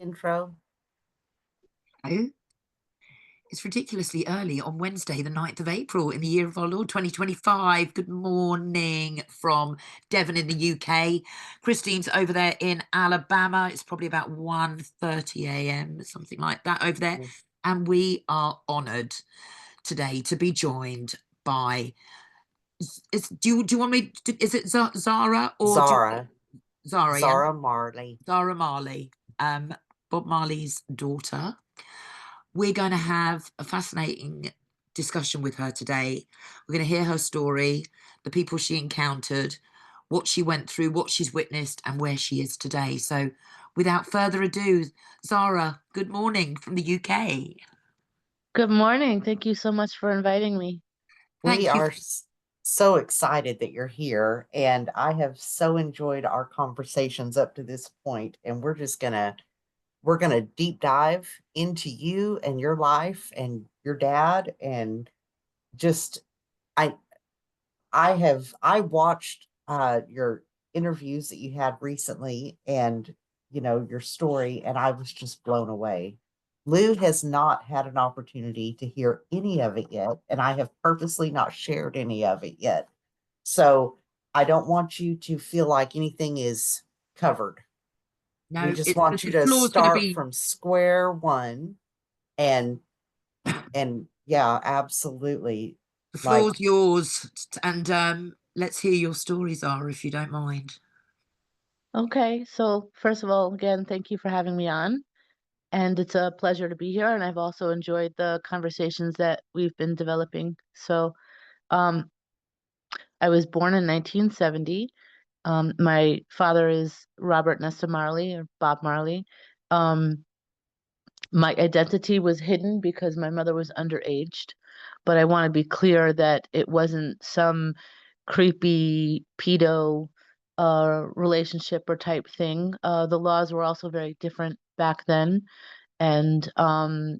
intro. Oh, it's ridiculously early on Wednesday, the 9th of April in the year of our Lord 2025. Good morning from Devon in the UK. Christine's over there in Alabama. It's probably about 1:30 a.m., something like that over there. Mm. And we are honoured today to be joined by do you want me to, is it Zara or do you, Zara, Zara, yeah? Zara Marley. Zara Marley, Bob Marley's daughter. We're going to have a fascinating discussion with her today. We're going to hear her story, the people she encountered, what she went through, what she's witnessed, and where she is today. So, without further ado, Zara, good morning from the UK. Good morning. Thank you so much for inviting me. We Thank you. are so excited that you're here, and I have so enjoyed our conversations up to this point. And we're gonna deep dive into you and your life and your dad, and just I I watched your interviews that you had recently, and your story, and I was just blown away. Lou has not had an opportunity to hear any of it yet, and I have purposely not shared any of it yet. So I don't want you to feel like anything is covered. We No, just it's want you the to floor's going to start be from square one, and yeah, absolutely. the Like, floor's yours, and let's hear your story, Zara, if you don't mind. Okay, so first of all, again, thank you for having me on. And it's a pleasure to be here. And I've also enjoyed the conversations that we've been developing. So, um, I was born in 1970. My father is Robert Nesta Marley or Bob Marley. Um, my identity was hidden because my mother was underaged. But I want to be clear that it wasn't some creepy pedo relationship or type thing. The laws were also very different back then, and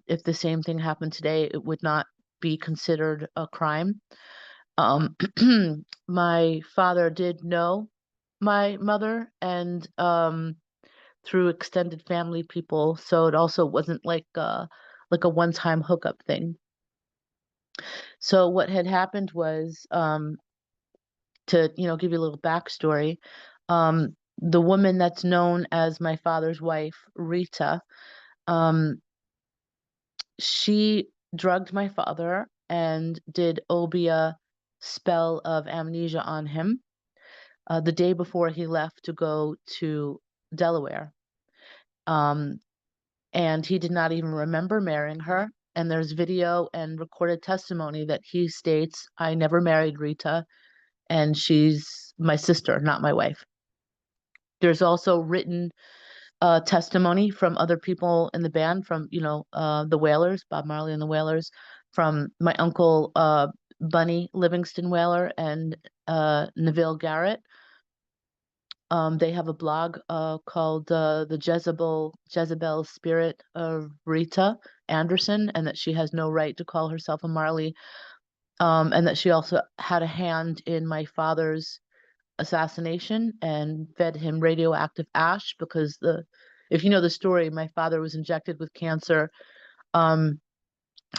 if the same thing happened today, it would not be considered a crime. Um, my father did know my mother, and through extended family people, so it also wasn't like a one-time hookup thing. So what had happened was, to give you a little backstory, the woman that's known as my father's wife, Rita, um, she drugged my father and did Obia spell of amnesia on him the day before he left to go to Delaware. Um, and he did not even remember marrying her. And there's video and recorded testimony that he states, I never married Rita, and she's my sister, not my wife. There's also written testimony from other people in the band, from the Wailers, Bob Marley and the Wailers, from my uncle Bunny Livingston Wailer and Neville Garrett. They have a blog called the Jezebel Spirit of Rita Anderson, and that she has no right to call herself a Marley, and that she also had a hand in my father's assassination and fed him radioactive ash because if you know the story, my father was injected with cancer um,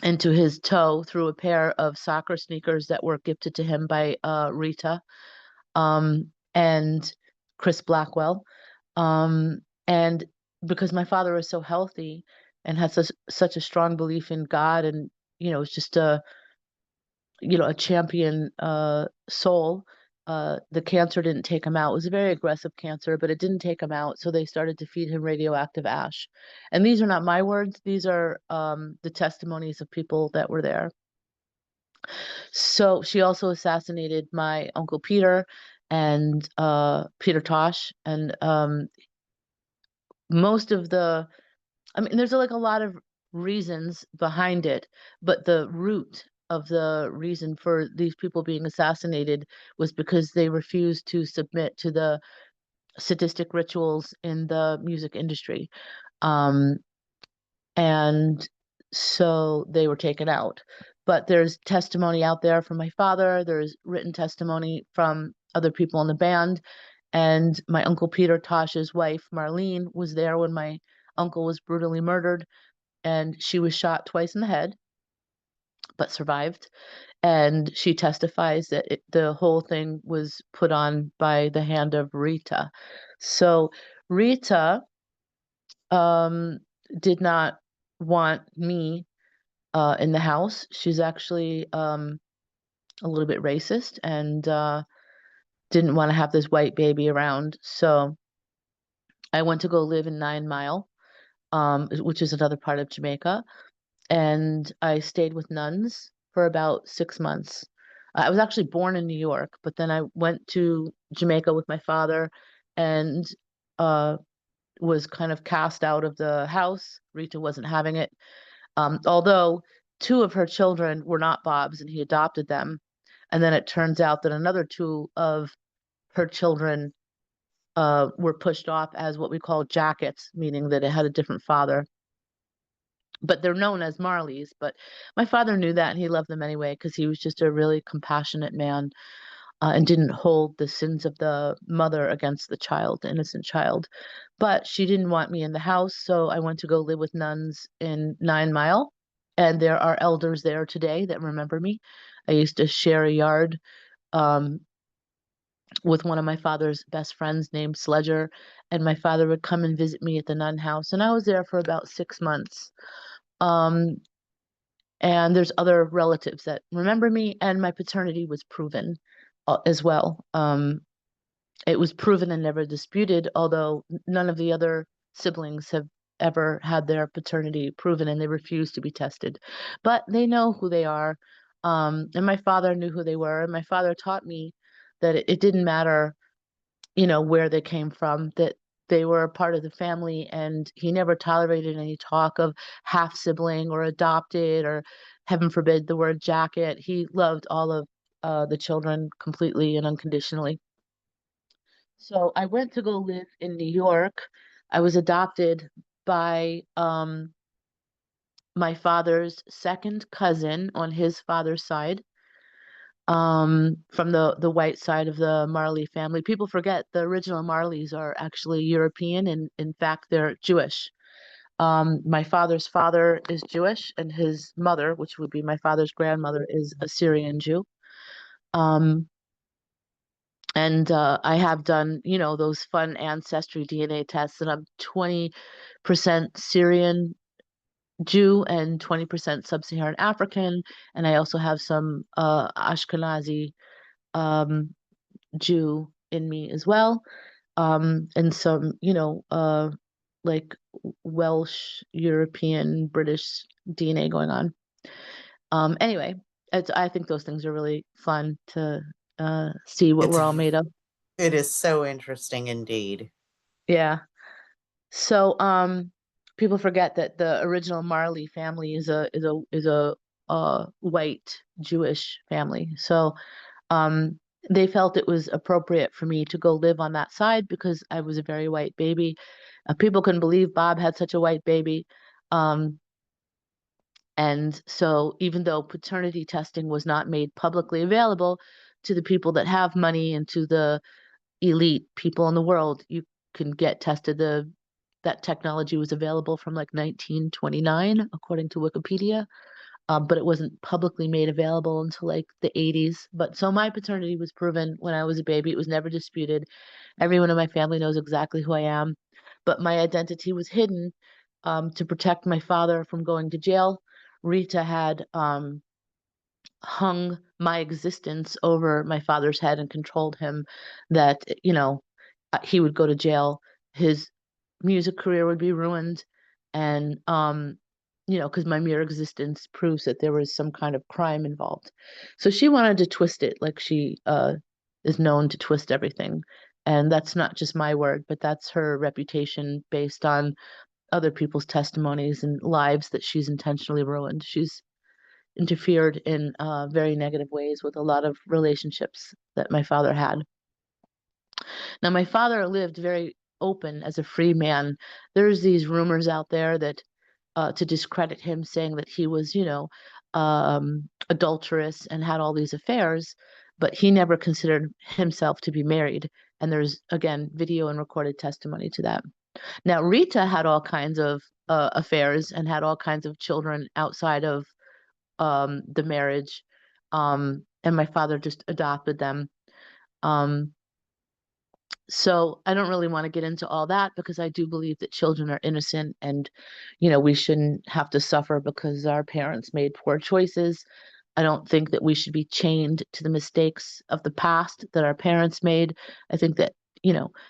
into his toe through a pair of soccer sneakers that were gifted to him by Rita and Chris Blackwell. And because my father was so healthy and had such a strong belief in God, and was just a champion soul. The cancer didn't take him out. It was a very aggressive cancer, but it didn't take him out. So they started to feed him radioactive ash. And these are not my words. These are the testimonies of people that were there. So she also assassinated my uncle Peter and Peter Tosh. And most of there's like a lot of reasons behind it, but the root of the reason for these people being assassinated was because they refused to submit to the sadistic rituals in the music industry. Um, and so they were taken out. But there's testimony out there from my father, there's written testimony from other people in the band, and my uncle Peter Tosh's wife, Marlene, was there when my uncle was brutally murdered, and she was shot twice in the head, but survived. And she testifies that the whole thing was put on by the hand of Rita. So Rita um, did not want me in the house. She's actually a little bit racist and didn't want to have this white baby around. So I went to go live in 9 Mile, which is another part of Jamaica, and I stayed with nuns for about 6 months. I was actually born in New York, but then I went to Jamaica with my father and uh, was kind of cast out of the house. Rita wasn't having it. Although two of her children were not Bob's and he adopted them. And then it turns out that another two of her children were pushed off as what we call jackets, meaning that it had a different father. But they're known as Marleys. But my father knew that and he loved them anyway because he was just a really compassionate man and didn't hold the sins of the mother against the child, the innocent child. But she didn't want me in the house, so I went to go live with nuns in 9 Mile. And there are elders there today that remember me. I used to share a yard um, with one of my father's best friends named Sledger, and my father would come and visit me at the nun house. And I was there for about 6 months. Um, and there's other relatives that remember me, and my paternity was proven as well. It was proven and never disputed, although none of the other siblings have ever had their paternity proven and they refuse to be tested. But they know who they are. And my father knew who they were. And my father taught me that it didn't matter, where they came from, that they were a part of the family. And he never tolerated any talk of half sibling or adopted or, heaven forbid, the word jacket. He loved all of the children completely and unconditionally. So I went to go live in New York. I was adopted by my father's second cousin on his father's side, from the white side of the Marley family. People forget the original Marleys are actually European, and in fact, they're Jewish. My father's father is Jewish, and his mother, which would be my father's grandmother, is a Syrian Jew. Um, And I have done, those fun ancestry DNA tests, and I'm 20% Syrian Jew and 20% Sub-Saharan African, and I also have some Ashkenazi um, Jew in me as well, and some, like Welsh, European, British DNA going on. Anyway, I think those things are really fun to see what It's we're all made of. it is so interesting indeed. Yeah. So, people forget that the original Marley family is a white Jewish family. So, um, they felt it was appropriate for me to go live on that side because I was a very white baby. People couldn't believe Bob had such a white baby. Um, and so, even though paternity testing was not made publicly available to the people that have money and to the elite people in the world, you can get tested. That technology was available from like 1929, according to Wikipedia, but it wasn't publicly made available until like the 80s. But so my paternity was proven when I was a baby. It was never disputed. Everyone in my family knows exactly who I am, but my identity was hidden to protect my father from going to jail. Rita had hung my existence over my father's head and controlled him, that, he would go to jail, his music career would be ruined, and because my mere existence proves that there was some kind of crime involved. So she wanted to twist it, like she is known to twist everything. And that's not just my word, but that's her reputation based on other people's testimonies and lives that she's intentionally ruined. She's interfered in very negative ways with a lot of relationships that my father had. Now, my father lived very open as a free man. There's these rumors out there that to discredit him, saying that he was, adulterous and had all these affairs, but he never considered himself to be married. And there's, again, video and recorded testimony to that. Now, Rita had all kinds of affairs and had all kinds of children outside of the marriage. And my father just adopted them. Um, so I don't really want to get into all that because I do believe that children are innocent and, we shouldn't have to suffer because our parents made poor choices. I don't think that we should be chained to the mistakes of the past that our parents made. I think that,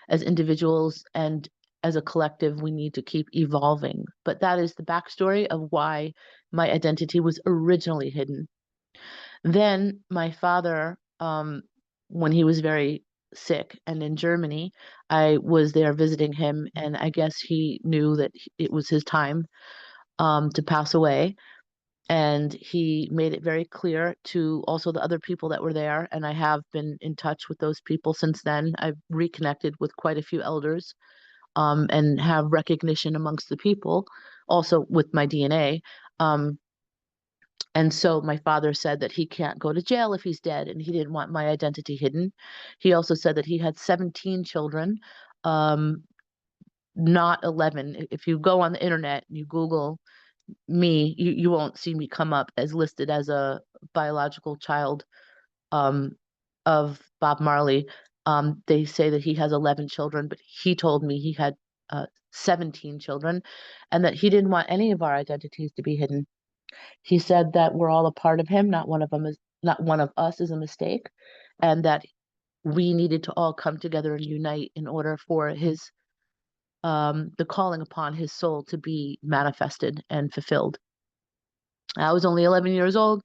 as individuals and as a collective, we need to keep evolving. But that is the backstory of why my identity was originally hidden. Then my father, when he was very sick and in Germany, I was there visiting him, and I guess he knew that it was his time to pass away. And he made it very clear to also the other people that were there. And I have been in touch with those people since then. I've reconnected with quite a few elders, and have recognition amongst the people, also with my DNA. Um, and so my father said that he can't go to jail if he's dead, and he didn't want my identity hidden. He also said that he had 17 children, um, not 11. If you go on the internet and you Google me, you won't see me come up as listed as a biological child um, of Bob Marley. They say that he has 11 children, but he told me he had 17 children, and that he didn't want any of our identities to be hidden. He said that we're all a part of him, not one of us is a mistake, and that we needed to all come together and unite in order for his the calling upon his soul to be manifested and fulfilled. I was only 11 years old.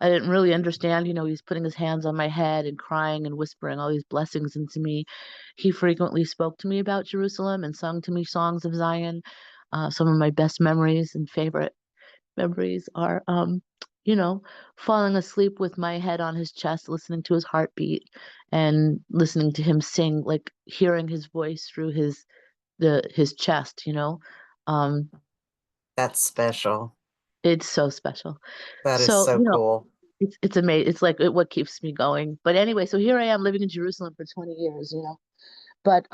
I didn't really understand, he's putting his hands on my head and crying and whispering all these blessings into me. He frequently spoke to me about Jerusalem and sung to me songs of Zion. Some of my best memories and favorite memories are, you know, falling asleep with my head on his chest, listening to his heartbeat and listening to him sing, like hearing his voice through his chest, Um, That's special. it's so special. That is So, so cool. it's amazing. It's like what keeps me going. But anyway, so here I am living in Jerusalem for 20 years. But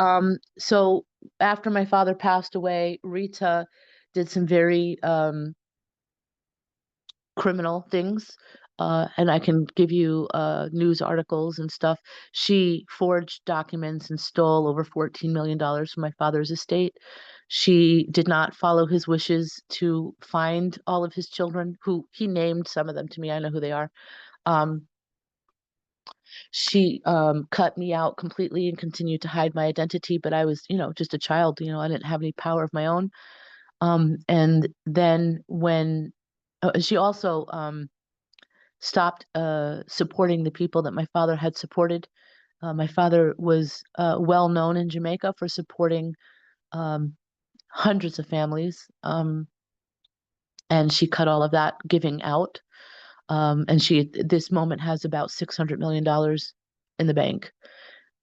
so after my father passed away, Rita did some very criminal things. And I can give you news articles and stuff. She forged documents and stole over $14 million from my father's estate. She did not follow his wishes to find all of his children, who he named some of them to me. I know who they are. Um, she cut me out completely and continued to hide my identity, but I was, just a child. I didn't have any power of my own. And then when she also stopped supporting the people that my father had supported. My father was well known in Jamaica for supporting um, hundreds of families, and she cut all of that giving out. And she, at this moment, has about $600 million in the bank.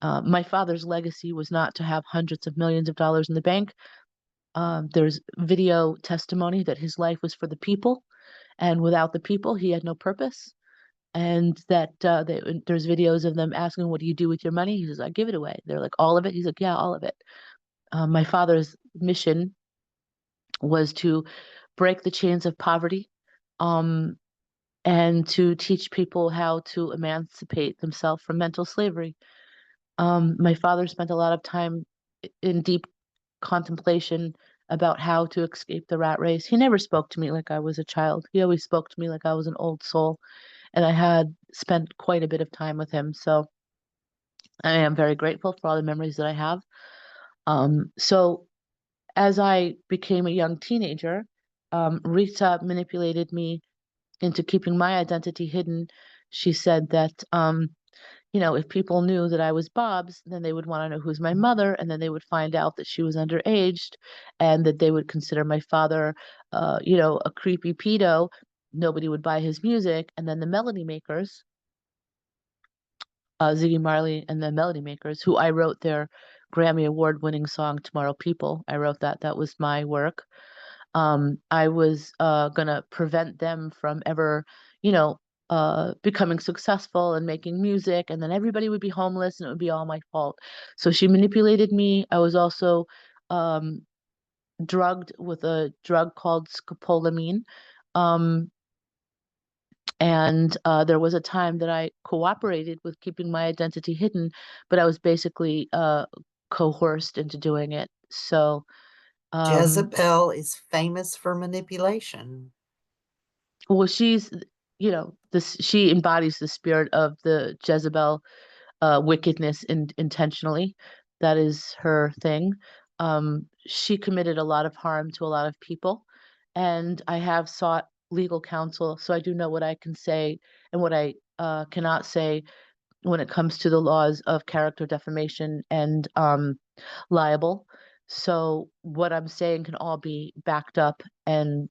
My father's legacy was not to have hundreds of millions of dollars in the bank. There's video testimony that his life was for the people, and without the people, he had no purpose. And that there's videos of them asking, "What do you do with your money?" He says, "I give it away." They're like, "All of it?" He's like, "Yeah, all of it." My father's mission was to break the chains of poverty, um, and to teach people how to emancipate themselves from mental slavery. My father spent a lot of time in deep contemplation about how to escape the rat race. He never spoke to me like I was a child. He always spoke to me like I was an old soul. And I had spent quite a bit of time with him. So I am very grateful for all the memories that I have. So as I became a young teenager, Rita manipulated me into keeping my identity hidden. She said that if people knew that I was Bob's, then they would want to know who's my mother, and then they would find out that she was underaged, and that they would consider my father, a creepy pedo. Nobody would buy his music, and then the Melody Makers, Ziggy Marley and the Melody Makers, who I wrote their Grammy Award-winning song "Tomorrow People." I wrote that. That was my work. I was gonna prevent them from ever, becoming successful and making music, and then everybody would be homeless, and it would be all my fault. So she manipulated me. I was also um, drugged with a drug called scopolamine. Um, and there was a time that I cooperated with keeping my identity hidden, but I was basically coerced into doing it. So, um, Jezebel is famous for manipulation. well, this she embodies the spirit of the Jezebel wickedness intentionally. That is her thing. She committed a lot of harm to a lot of people, and I have sought legal counsel, so I do know what I can say and what I cannot say when it comes to the laws of character defamation and liable. So what I'm saying can all be backed up and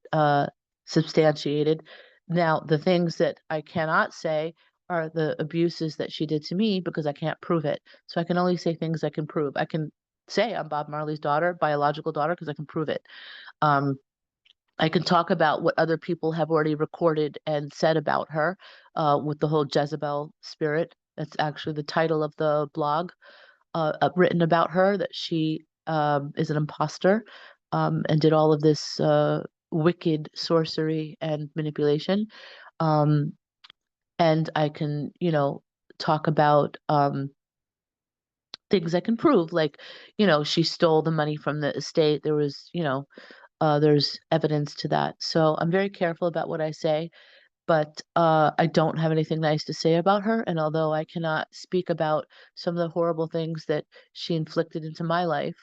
substantiated. Now, the things that I cannot say are the abuses that she did to me because I can't prove it. So I can only say things I can prove. I can say I'm Bob Marley's daughter, biological daughter, because I can prove it. Um, I can talk about what other people have already recorded and said about her with the whole Jezebel spirit. That's actually the title of the blog written about her, that she is an imposter and did all of this wicked sorcery and manipulation. Um, and I can, talk about things I can prove, like, she stole the money from the estate. There was, there's evidence to that. So I'm very careful about what I say, but I don't have anything nice to say about her. And although I cannot speak about some of the horrible things that she inflicted into my life,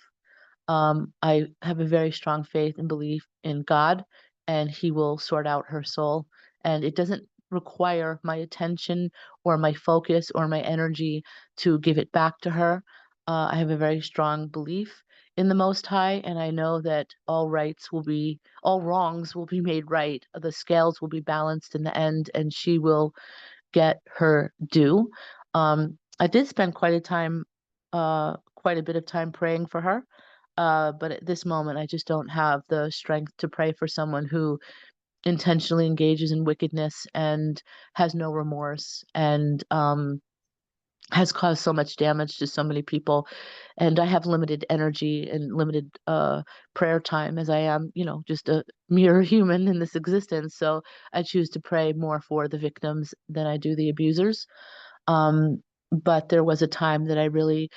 I have a very strong faith and belief in God, and He will sort out her soul. And it doesn't require my attention or my focus or my energy to give it back to her. I have a very strong belief in the Most High, and I know that all wrongs will be made right. The scales will be balanced in the end, and she will get her due. I did spend quite a bit of time praying for her. But at this moment, I just don't have the strength to pray for someone who intentionally engages in wickedness and has no remorse and has caused so much damage to so many people. And I have limited energy and limited prayer time as I am, just a mere human in this existence. So I choose to pray more for the victims than I do the abusers. But there was a time that I really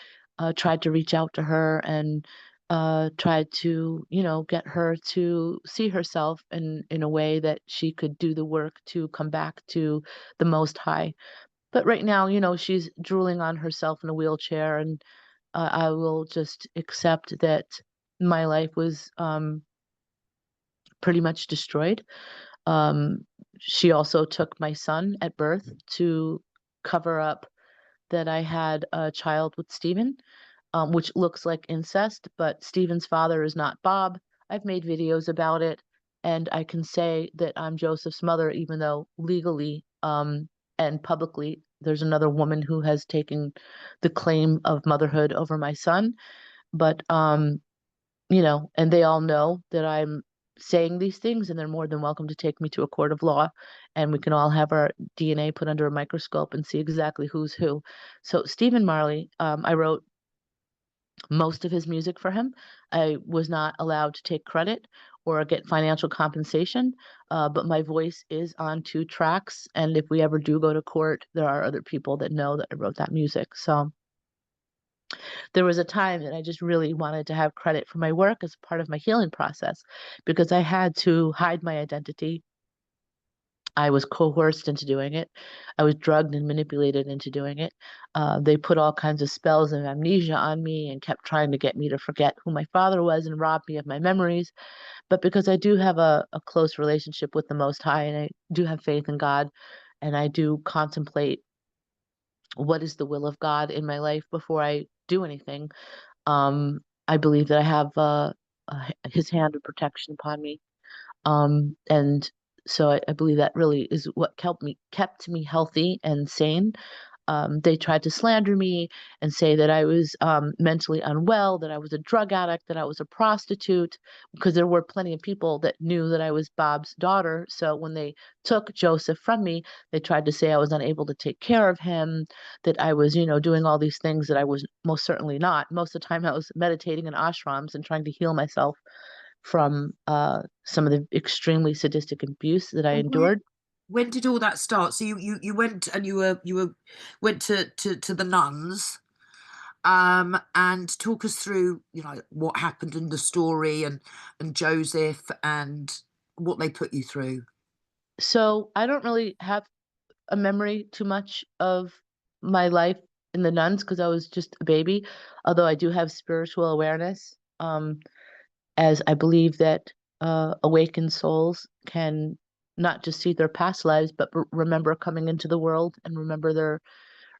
tried to reach out to her and tried to, get her to see herself in a way that she could do the work to come back to the Most High. But right now, she's drooling on herself in a wheelchair, and I will just accept that my life was pretty much destroyed. Um, she also took my son at birth to cover up that I had a child with Stephen, which looks like incest, but Stephen's father is not Bob. I've made videos about it, and I can say that I'm Joseph's mother, even though legally and publicly there's another woman who has taken the claim of motherhood over my son. But and they all know that I'm saying these things, and they're more than welcome to take me to a court of law, and we can all have our DNA put under a microscope and see exactly who's who. So Stephen Marley, I wrote most of his music for him. I was not allowed to take credit or get financial compensation, but my voice is on 2 tracks. And if we ever do go to court, there are other people that know that I wrote that music. So there was a time that I just really wanted to have credit for my work as part of my healing process because I had to hide my identity. I was coerced into doing it. I was drugged and manipulated into doing it. They put all kinds of spells of amnesia on me and kept trying to get me to forget who my father was and rob me of my memories. But because I do have a close relationship with the Most High and I do have faith in God and I do contemplate what is the will of God in my life before I do anything, I believe that I have His hand of protection upon me. And so I believe that really is what kept me healthy and sane. They tried to slander me and say that I was mentally unwell, that I was a drug addict, that I was a prostitute, because there were plenty of people that knew that I was Bob's daughter. So when they took Joseph from me, they tried to say I was unable to take care of him, that I was, doing all these things that I was most certainly not. Most of the time, I was meditating in ashrams and trying to heal myself from some of the extremely sadistic abuse that I And endured. when did all that start? So you went and you went to the nuns, and talk us through, what happened in the story, and Joseph, and what they put you through. So I don't really have a memory too much of my life in the nuns because I was just a baby, although I do have spiritual awareness, as I believe that awakened souls can not just see their past lives, but remember coming into the world and remember their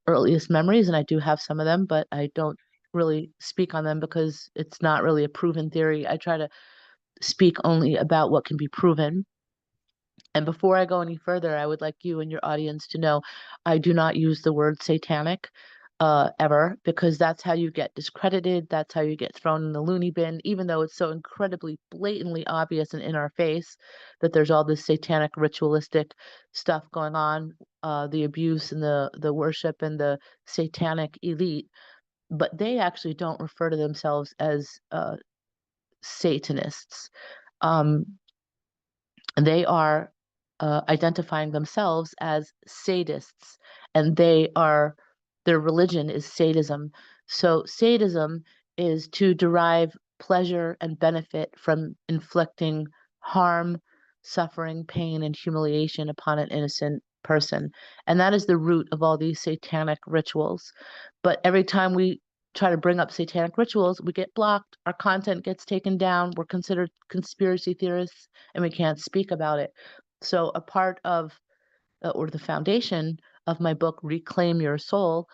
earliest memories. And I do have some of them, but I don't really speak on them because it's not really a proven theory. I try to speak only about what can be proven. And before I go any further, I would like you and your audience to know I do not use the word satanic ever, because that's how you get discredited. That's how you get thrown in the loony bin, even though it's so incredibly blatantly obvious and in our face that there's all this satanic ritualistic stuff going on, the abuse and the worship and the satanic elite. But they actually don't refer to themselves as Satanists. Um, they are identifying themselves as sadists, and their religion is sadism. So sadism is to derive pleasure and benefit from inflicting harm, suffering, pain, and humiliation upon an innocent person. And that is the root of all these satanic rituals. But every time we try to bring up satanic rituals, we get blocked, our content gets taken down, we're considered conspiracy theorists, and we can't speak about it. So, a part of, or the foundation of my book, Reclaim Your Soul,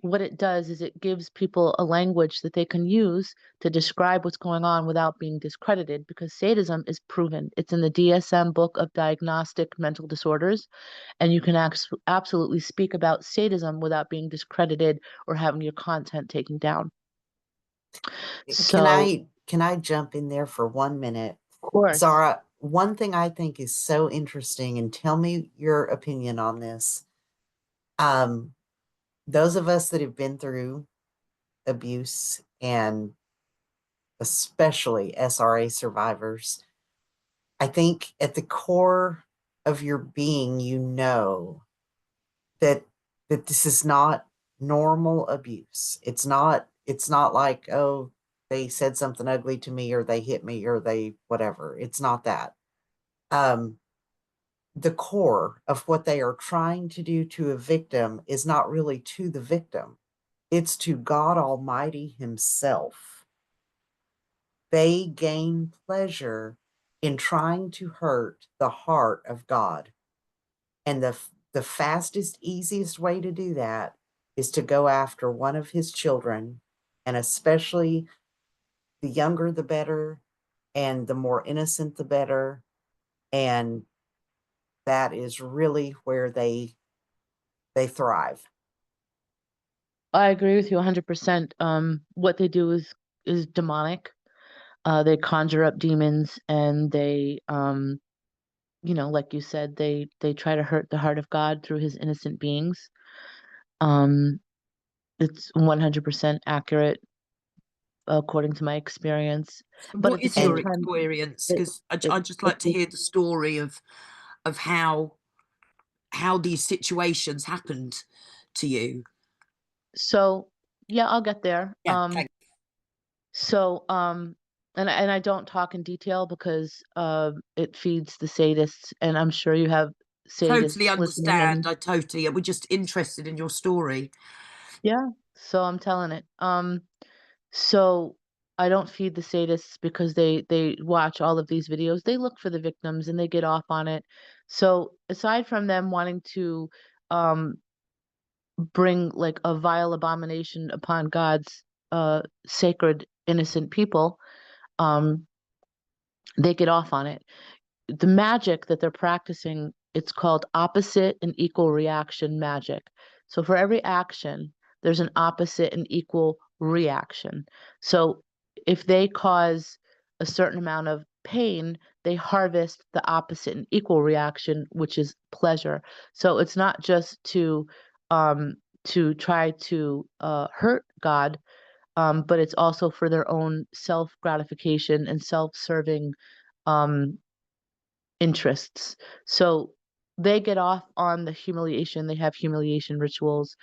what it does is it gives people a language that they can use to describe what's going on without being discredited, because sadism is proven. It's in the DSM book of diagnostic mental disorders, and you can absolutely speak about sadism without being discredited or having your content taken down. Can So, I jump in there for 1 minute? of course. Zara, one thing I think is so interesting, and tell me your opinion on this. Um, those of us that have been through abuse, and especially SRA survivors, I think at the core of your being, that this is not normal abuse. It's not like, oh, they said something ugly to me, or they hit me, or they whatever. It's not that. Um, the core of what they are trying to do to a victim is not really to the victim. It's to God Almighty Himself. They gain pleasure in trying to hurt the heart of God. And the fastest, easiest way to do that is to go after one of His children, and especially the younger, the better, and the more innocent, the better. And that is really where they thrive. I agree with you 100%. What they do is demonic. They conjure up demons, and they, like you said, they try to hurt the heart of God through His innocent beings. Um, it's 100% accurate according to my experience. But What at the is same your And time, experience? it, Because it, I'd just like to it hear the story of how these situations happened to you. so yeah, I'll get there. Yeah, thank So, and I don't talk in detail because it feeds the sadists, and I'm sure you have Totally sadists listening, understand. and I totally. We're just interested in your story. yeah, so I'm telling it. So I don't feed the sadists because they watch all of these videos. They look for the victims and they get off on it. So aside from them wanting to um bring like a vile abomination upon God's sacred innocent people, um they get off on it. The magic that they're practicing, it's called opposite and equal reaction magic. So for every action, there's an opposite and equal reaction. So if they cause a certain amount of pain, they harvest the opposite and equal reaction, which is pleasure. So it's not just um, to try to hurt God, but it's also for their own self gratification and self serving um, interests. So they get off on the humiliation. They have humiliation rituals.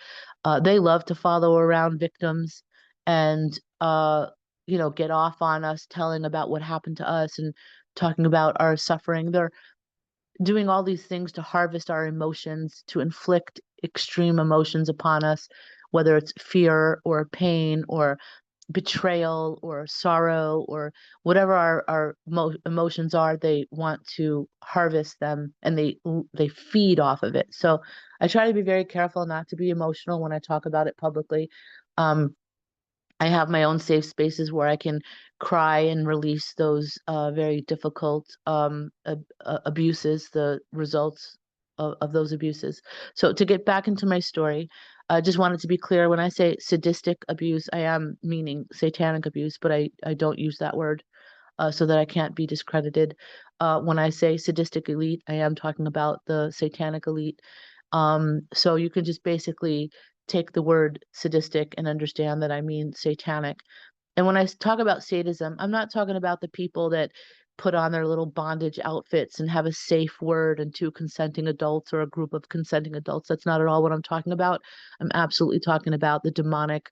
They love to follow around victims and, get off on us, telling about what happened to us and talking about our suffering. They're doing all these things to harvest our emotions, to inflict extreme emotions upon us, whether it's fear or pain or betrayal or sorrow or whatever our emotions are. They want to harvest them and they feed off of it. So I try to be very careful not to be emotional when I talk about it publicly. um, I have my own safe spaces where I can cry and release those very difficult abuses, the results of those abuses. So to get back into my story, I just wanted to be clear. When I say sadistic abuse, I am meaning satanic abuse, but I don't use that word so that I can't be discredited. When I say sadistic elite, I am talking about the satanic elite. So you can just basically take the word sadistic and understand that I mean satanic. And when I talk about sadism, I'm not talking about the people that put on their little bondage outfits and have a safe word and two consenting adults or a group of consenting adults. That's not at all what I'm talking about. I'm absolutely talking about the demonic,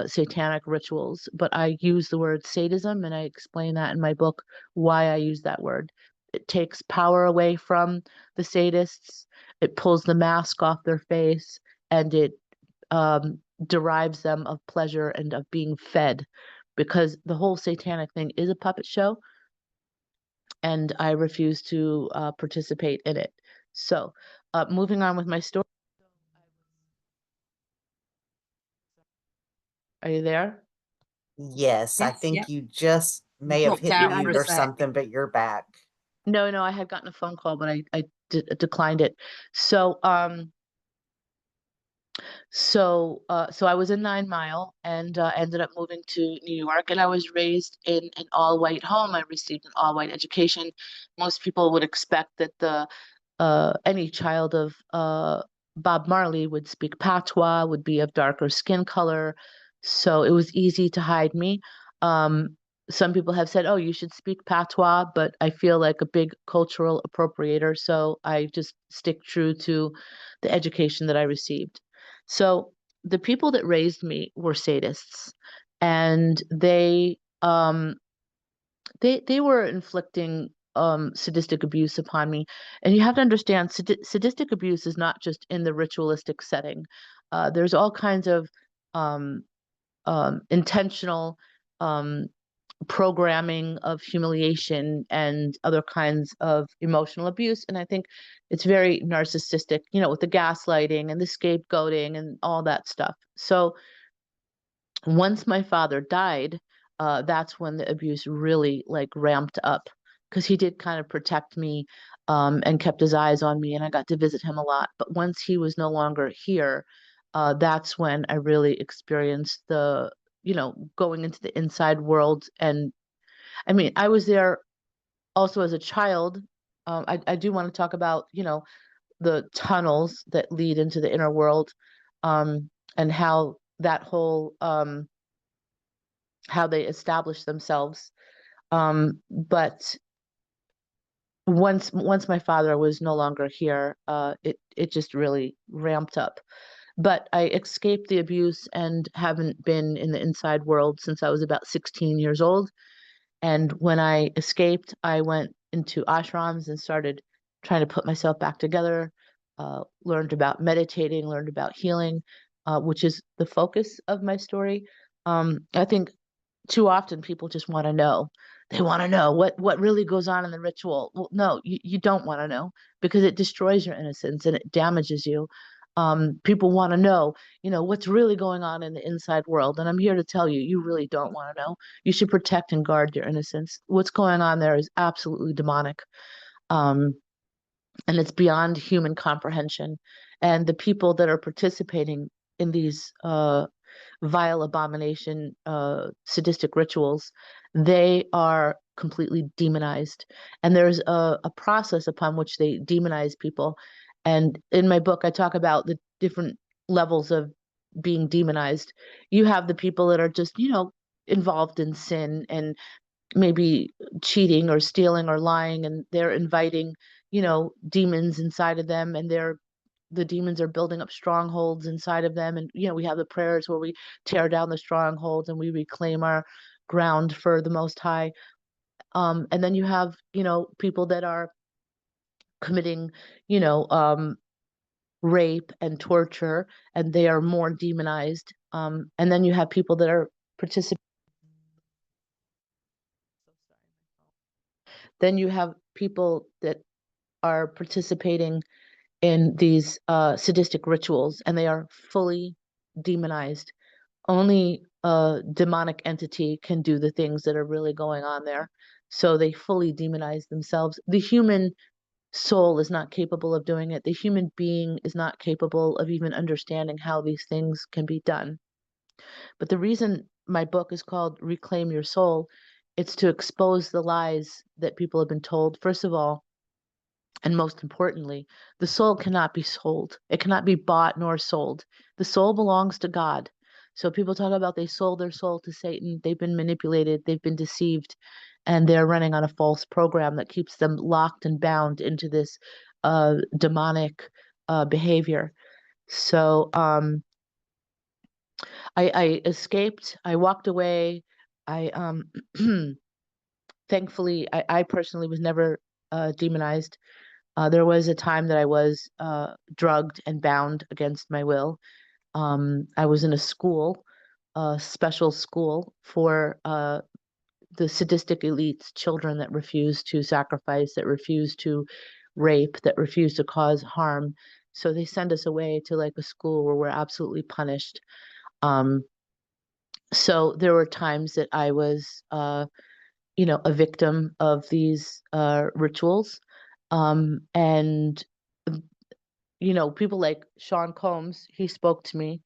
satanic rituals. But I use the word sadism, and I explain that in my book why I use that word. It takes power away from the sadists, it pulls the mask off their face, and it derives them of pleasure and of being fed, because the whole satanic thing is a puppet show and I refuse to participate in it. So, moving on with my story. Are you there? Yes, I Yes, think yep. you just You may have dropped hit out Yeah. for mute a or sec. something, but you're back. No, no, I had gotten a phone call, but I declined it. So, so I was in 9 Mile and ended up moving to New York. And I was raised in an all-white home. I received an all-white education. Most people would expect that the any child of Bob Marley would speak patois, would be of darker skin color. So it was easy to hide me. Um, some people have said, oh, you should speak patois, but I feel like a big cultural appropriator. So I just stick true to the education that I received. So the people that raised me were sadists, and they were inflicting sadistic abuse upon me. And you have to understand, sadistic abuse is not just in the ritualistic setting. There's all kinds of um, intentional um, programming of humiliation and other kinds of emotional abuse. And I think it's very narcissistic, with the gaslighting and the scapegoating and all that stuff. So once my father died, that's when the abuse really like ramped up, because he did kind of protect me and kept his eyes on me, and I got to visit him a lot. But once he was no longer here, that's when I really experienced going into the inside world. And I mean, I was there also as a child. I do want to talk about, the tunnels that lead into the inner world, and how they establish themselves. But once my father was no longer here, it just really ramped up. But I escaped the abuse and haven't been in the inside world since I was about 16 years old. And when I escaped, I went into ashrams and started trying to put myself back together, learned about meditating, learned about healing, which is the focus of my story. I think too often people just want to know. They want to know what really goes on in the ritual. Well, no, you don't want to know, because it destroys your innocence and it damages you. People want to know, what's really going on in the inside world. And I'm here to tell you, you really don't want to know. You should protect and guard your innocence. What's going on there is absolutely demonic. Um, and it's beyond human comprehension. And the people that are participating in these vile abomination, sadistic rituals, they are completely demonized. And there's a process upon which they demonize people. And in my book, I talk about the different levels of being demonized. You have the people that are just, involved in sin and maybe cheating or stealing or lying, and they're inviting, demons inside of them, and the demons are building up strongholds inside of them. And we have the prayers where we tear down the strongholds and we reclaim our ground for the Most High. And then you have, people that are committing, you know rape and torture, and they are more demonized. And then you have people that are participating. Then you have people that are participating in these sadistic rituals, and they are fully demonized. Only a demonic entity can do the things that are really going on there. So they fully demonize themselves. The human soul is not capable of doing it. The human being is not capable of even understanding how these things can be done. But the reason my book is called Reclaim Your Soul, it's to expose the lies that people have been told. First of all, and most importantly, the soul cannot be sold. It cannot be bought nor sold. The soul belongs to God. So people talk about they sold their soul to Satan. They've been manipulated, they've been deceived, and they're running on a false program that keeps them locked and bound into this demonic behavior. So I escaped. I walked away. I thankfully, I personally was never demonized. There was a time that I was drugged and bound against my will. I was in a school, a special school for the sadistic elites, children that refuse to sacrifice, that refuse to rape, that refuse to cause harm. So they send us away to like a school where we're absolutely punished. Um, so there were times that I was, a victim of these rituals. And people like Sean Combs, he spoke to me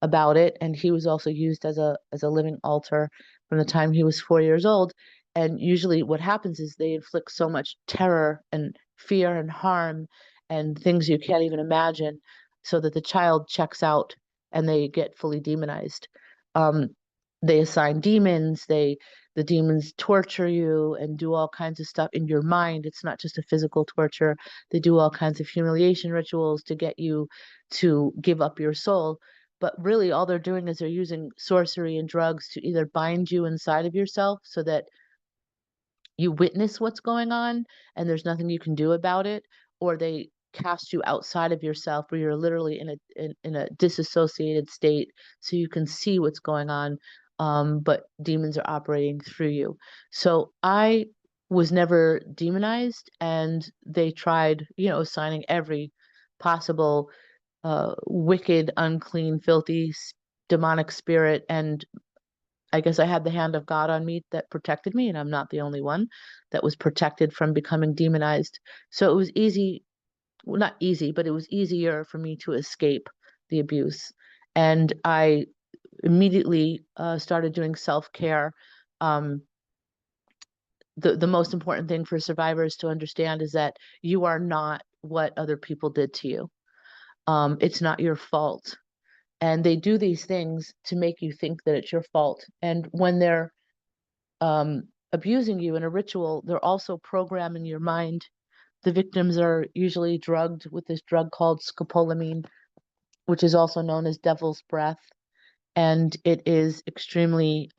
about it, and he was also used as a living altar from the time he was 4 years old. And usually what happens is they inflict so much terror and fear and harm and things you can't even imagine, so that the child checks out and they get fully demonized. um, they assign demons, the demons torture you and do all kinds of stuff in your mind. It's not just a physical torture. They do all kinds of humiliation rituals to get you to give up your soul. But really, all they're doing is they're using sorcery and drugs to either bind you inside of yourself so that you witness what's going on and there's nothing you can do about it, or they cast you outside of yourself where you're literally in a disassociated state so you can see what's going on, but demons are operating through you. So I was never demonized, and they tried, assigning every possible wicked, unclean, filthy, demonic spirit. And I guess I had the hand of God on me that protected me, and I'm not the only one that was protected from becoming demonized. So it was easy, well, not easy, but it was easier for me to escape the abuse. And I immediately started doing self-care. Um, the most important thing for survivors to understand is that you are not what other people did to you. It's not your fault. And they do these things to make you think that it's your fault. And when they're abusing you in a ritual, they're also programming your mind. The victims are usually drugged with this drug called scopolamine, which is also known as devil's breath. And it is extremely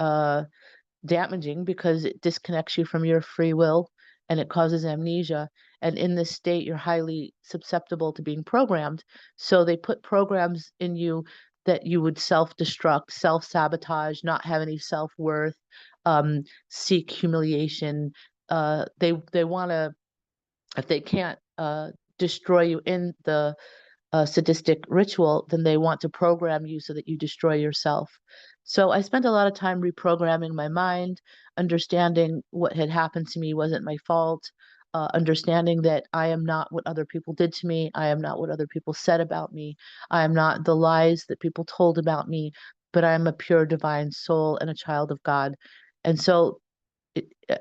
damaging because it disconnects you from your free will and it causes amnesia. And in this state, you're highly susceptible to being programmed. So they put programs in you that you would self-destruct, self-sabotage, not have any self-worth, seek humiliation. They want to, if they can't destroy you in the sadistic ritual, then they want to program you so that you destroy yourself. So I spent a lot of time reprogramming my mind, understanding what had happened to me wasn't my fault. understanding that I am not what other people did to me. I am not what other people said about me. I am not the lies that people told about me, but I am a pure divine soul and a child of God. And so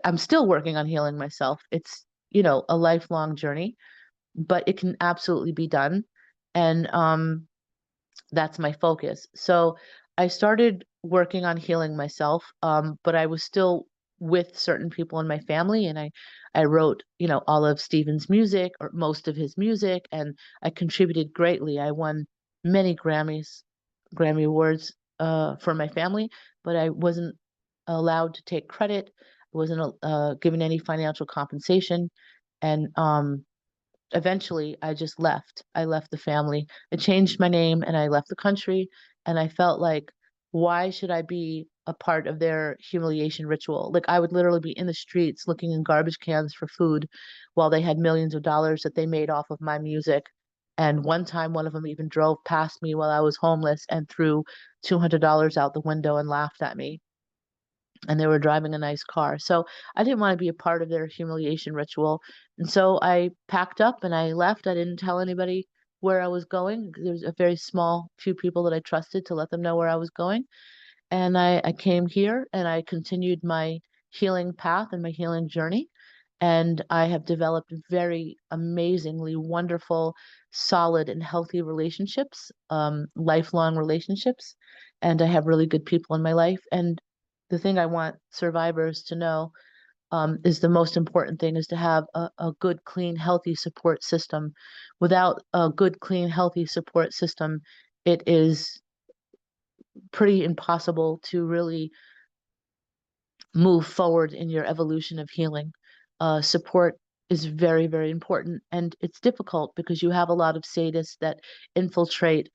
I'm still working on healing myself. It's, a lifelong journey, but it can absolutely be done. And that's my focus. So I started working on healing myself, but I was still with certain people in my family, and I wrote, all of Stephen's music or most of his music, and I contributed greatly. I won many Grammy awards for my family, but I wasn't allowed to take credit. I wasn't given any financial compensation, and eventually I just left. I left the family. I changed my name and I left the country. And I felt like, why should I be a part of their humiliation ritual? Like, I would literally be in the streets looking in garbage cans for food while they had millions of dollars that they made off of my music. And one time, one of them even drove past me while I was homeless and threw $200 out the window and laughed at me, and they were driving a nice car. So I didn't want to be a part of their humiliation ritual. And so I packed up and I left. I didn't tell anybody where I was going. There's a very small few people that I trusted to let them know where I was going. And I came here and I continued my healing path and my healing journey. And I have developed very amazingly wonderful, solid, and healthy relationships, lifelong relationships. And I have really good people in my life. And the thing I want survivors to know, is the most important thing is to have a good, clean, healthy support system. Without a good, clean, healthy support system, it is pretty impossible to really move forward in your evolution of healing. Support is very, very important. And it's difficult because you have a lot of sadists that infiltrate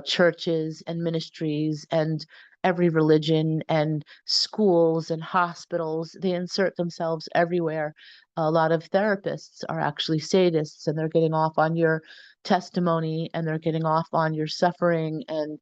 churches and ministries and every religion and schools and hospitals. They insert themselves everywhere. A lot of therapists are actually sadists, and they're getting off on your testimony and they're getting off on your suffering. And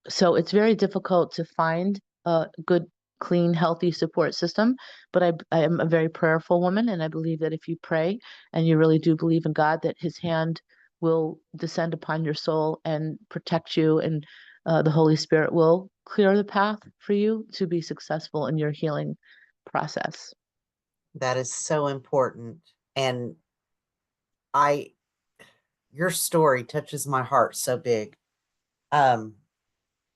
so it's very difficult to find a good, clean, healthy support system. But I am a very prayerful woman, and I believe that if you pray and you really do believe in God, that His hand will descend upon your soul and protect you, and the Holy Spirit will clear the path for you to be successful in your healing process. That is so important. And I, your story touches my heart so big. Um,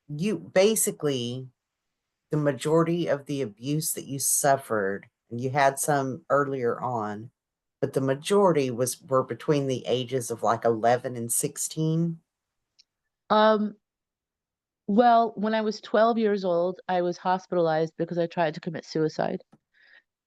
you basically, the majority of the abuse that you suffered, and you had some earlier on, but the majority were between the ages of like 11 and 16. Um, well, when I was 12 years old, I was hospitalized because I tried to commit suicide.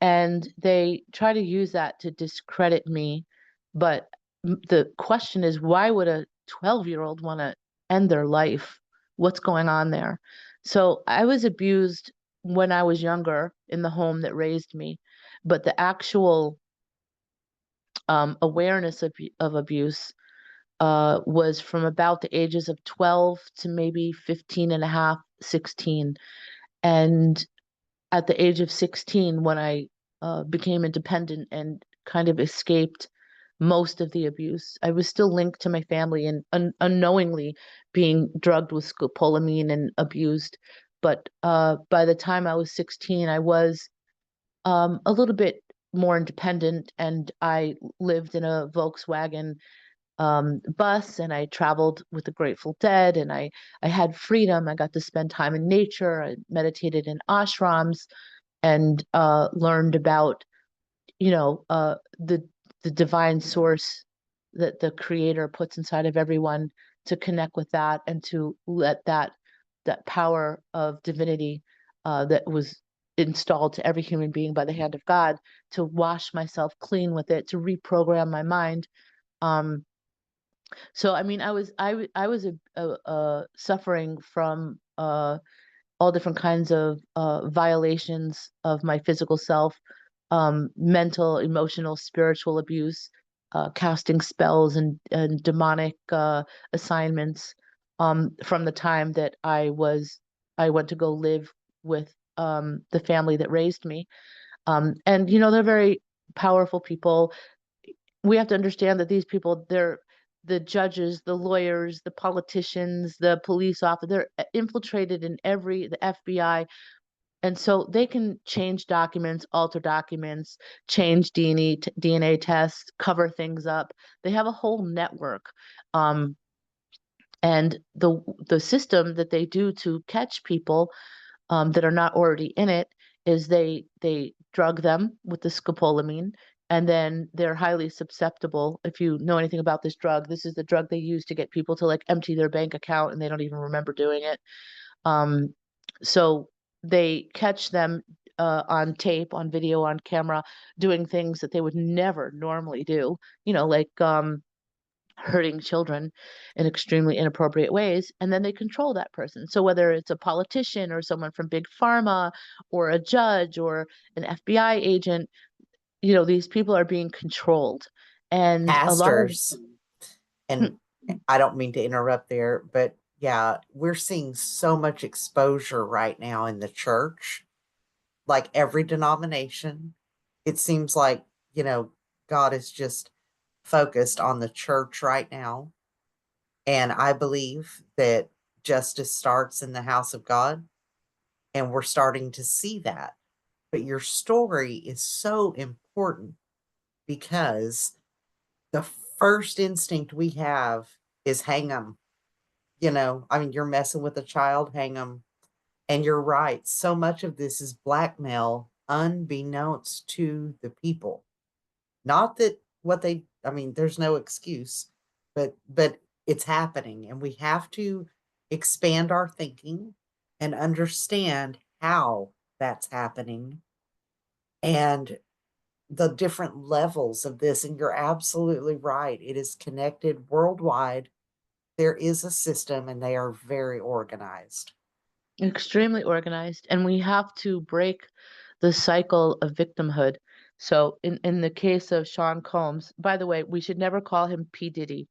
And they try to use that to discredit me. But the question is, why would a 12-year-old want to end their life? What's going on there? So I was abused when I was younger in the home that raised me, but the actual awareness of abuse was from about the ages of 12 to maybe 15 and a half, 16. And at the age of 16, when I became independent and kind of escaped most of the abuse, I was still linked to my family and unknowingly being drugged with scopolamine and abused. But by the time I was 16, I was a little bit more independent, and I lived in a Volkswagen bus, and I traveled with the Grateful Dead, and I had freedom. I got to spend time in nature. I meditated in ashrams and learned about, the divine source that the creator puts inside of everyone, to connect with that and to let that power of divinity that was installed to every human being by the hand of God, to wash myself clean with it, to reprogram my mind. Um, so I mean, I was suffering from all different kinds of violations of my physical self, mental, emotional, spiritual abuse, casting spells and demonic assignments, from the time that I went to go live with the family that raised me. And they're very powerful people. We have to understand that these people, they're the judges, the lawyers, the politicians, the police officers, they're infiltrated in the FBI. And so they can change documents, alter documents, change DNA tests, cover things up. They have a whole network. Um, and the system that they do to catch people that are not already in it is they drug them with the scopolamine, and then they're highly susceptible. If you know anything about this drug, this is the drug they use to get people to like empty their bank account and they don't even remember doing it. Um, so they catch them on tape, on video, on camera, doing things that they would never normally do. Like hurting children in extremely inappropriate ways, and then they control that person. So whether it's a politician or someone from big pharma or a judge or an FBI agent, these people are being controlled. And a lot of Pastors. And I don't mean to interrupt there, but yeah, we're seeing so much exposure right now in the church, like every denomination. It seems like, God is just focused on the church right now. And I believe that justice starts in the house of God, and we're starting to see that. But your story is so important because the first instinct we have is hang them. I mean, you're messing with a child, hang them. And you're right. So much of this is blackmail unbeknownst to the people. Not that I mean, there's no excuse, but it's happening. And we have to expand our thinking and understand how that's happening and the different levels of this. And you're absolutely right. It is connected worldwide. There is a system and they are very organized. extremely organized, and we have to break the cycle of victimhood. So in the case of Sean Combs, by the way, we should never call him P. Diddy,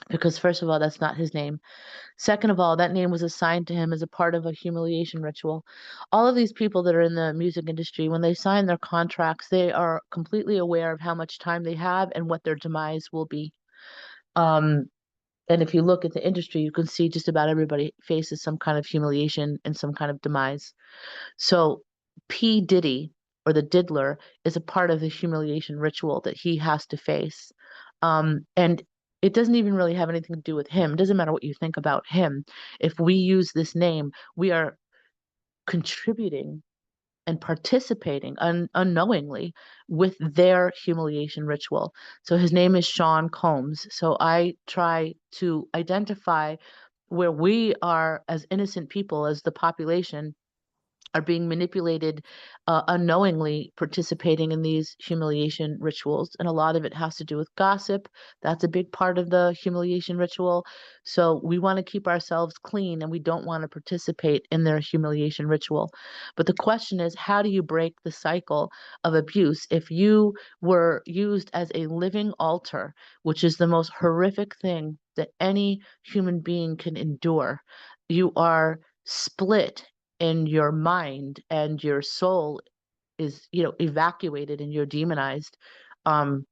because first of all, that's not his name. Second of all, that name was assigned to him as a part of a humiliation ritual. All of these people that are in the music industry, when they sign their contracts, they are completely aware of how much time they have and what their demise will be. Um, and if you look at the industry, you can see just about everybody faces some kind of humiliation and some kind of demise. So P. Diddy, or the diddler, is a part of the humiliation ritual that he has to face. And it doesn't even really have anything to do with him. It doesn't matter what you think about him. If we use this name, we are contributing and participating unknowingly with their humiliation ritual. So his name is Sean Combs. So I try to identify where we are, as innocent people, as the population, are being manipulated, unknowingly participating in these humiliation rituals. And a lot of it has to do with gossip. That's a big part of the humiliation ritual. So we want to keep ourselves clean and we don't want to participate in their humiliation ritual. But the question is, how do you break the cycle of abuse? If you were used as a living altar, which is the most horrific thing that any human being can endure, you are split in your mind and your soul is evacuated and you're demonized. um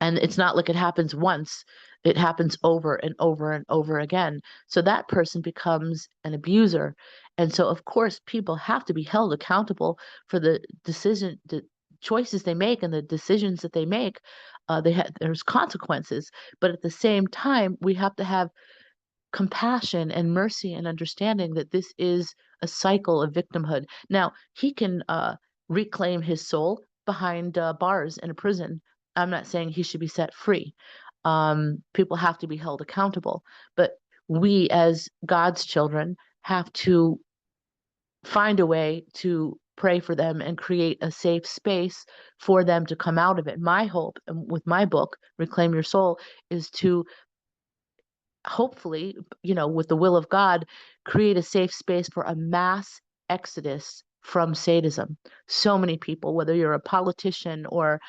and it's not like it happens once, it happens over and over and over again. So that person becomes an abuser, and so of course people have to be held accountable for the choices they make and the decisions that they make. There's consequences, but at the same time we have to have compassion and mercy and understanding that this is a cycle of victimhood. Now, he can reclaim his soul behind bars in a prison. I'm not saying he should be set free. People have to be held accountable. But we, as God's children, have to find a way to pray for them and create a safe space for them to come out of it. My hope with my book, Reclaim Your Soul, is to hopefully, with the will of God, create a safe space for a mass exodus from sadism. So many people, whether you're a politician or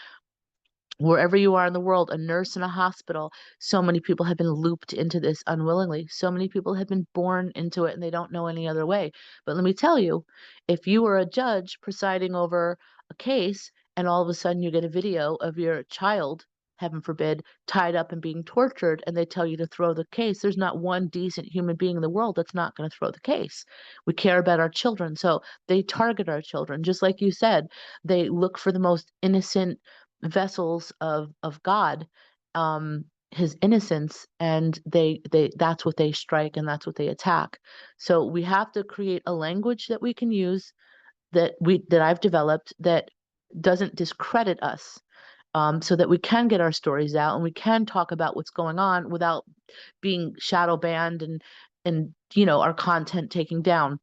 wherever you are in the world, a nurse in a hospital, so many people have been looped into this unwillingly. So many people have been born into it and they don't know any other way. But let me tell you, if you were a judge presiding over a case and all of a sudden you get a video of your child, heaven forbid, tied up and being tortured, and they tell you to throw the case. There's not one decent human being in the world that's not going to throw the case. We care about our children, so they target our children. Just like you said, they look for the most innocent vessels of God, his innocence, and they that's what they strike, and that's what they attack. So we have to create a language that we can use, that I've developed, that doesn't discredit us, so that we can get our stories out and we can talk about what's going on without being shadow banned and our content taken down.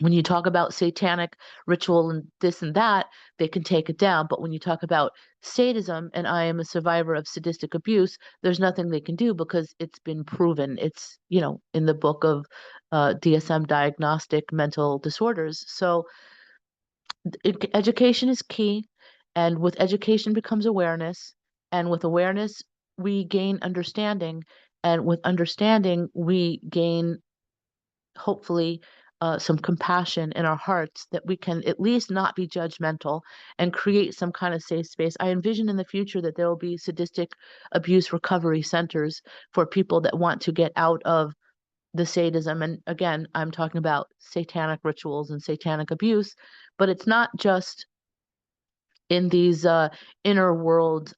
When you talk about satanic ritual and this and that, they can take it down. But when you talk about sadism, and I am a survivor of sadistic abuse, there's nothing they can do because it's been proven. It's, in the book of DSM, diagnostic mental disorders. So education is key. And with education becomes awareness. And with awareness, we gain understanding. And with understanding, we gain, hopefully, some compassion in our hearts, that we can at least not be judgmental and create some kind of safe space. I envision in the future that there will be sadistic abuse recovery centers for people that want to get out of the sadism. And again, I'm talking about satanic rituals and satanic abuse, but it's not just in these inner world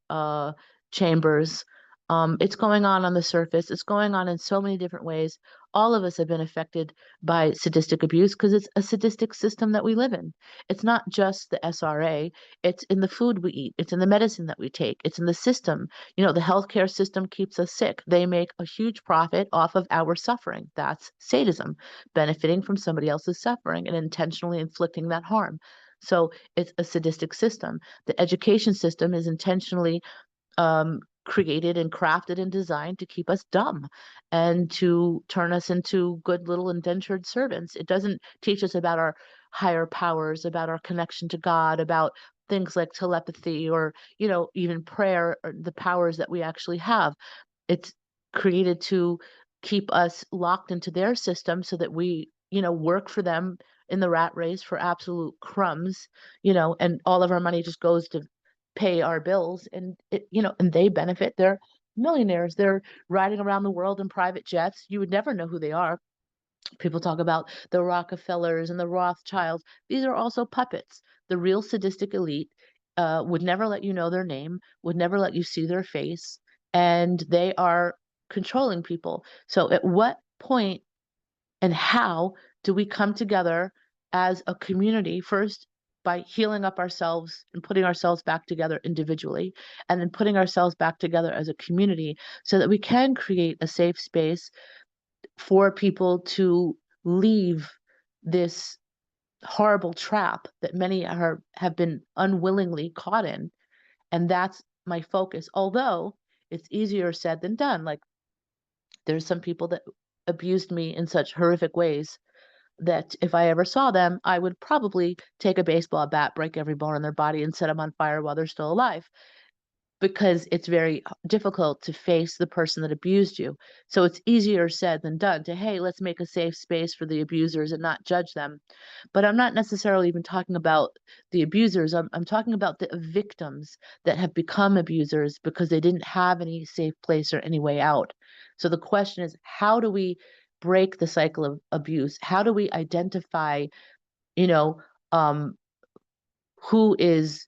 chambers. It's going on the surface. It's going on in so many different ways. All of us have been affected by sadistic abuse because it's a sadistic system that we live in. It's not just the SRA, it's in the food we eat, it's in the medicine that we take, it's in the system. The healthcare system keeps us sick. They make a huge profit off of our suffering. That's sadism, benefiting from somebody else's suffering and intentionally inflicting that harm. So it's a sadistic system. The education system is intentionally created and crafted and designed to keep us dumb and to turn us into good little indentured servants. It doesn't teach us about our higher powers, about our connection to God, about things like telepathy or, even prayer, or the powers that we actually have. It's created to keep us locked into their system so that we, work for them in the rat race for absolute crumbs, and all of our money just goes to pay our bills, and and they benefit. They're millionaires. They're riding around the world in private jets. You would never know who they are. People talk about the Rockefellers and the Rothschilds. These are also puppets. The real sadistic elite would never let you know their name, would never let you see their face, and they are controlling people. So, at what point and how do we come together as a community? First, by healing up ourselves and putting ourselves back together individually, and then putting ourselves back together as a community so that we can create a safe space for people to leave this horrible trap that many have been unwillingly caught in. And that's my focus. Although it's easier said than done. Like, there's some people that abused me in such horrific ways that if I ever saw them, I would probably take a baseball bat, break every bone in their body, and set them on fire while they're still alive, because it's very difficult to face the person that abused you. So it's easier said than done to, hey, let's make a safe space for the abusers and not judge them. But I'm not necessarily even talking about the abusers. I'm talking about the victims that have become abusers because they didn't have any safe place or any way out. So the question is, how do we break the cycle of abuse? How do we identify, you know, um, who is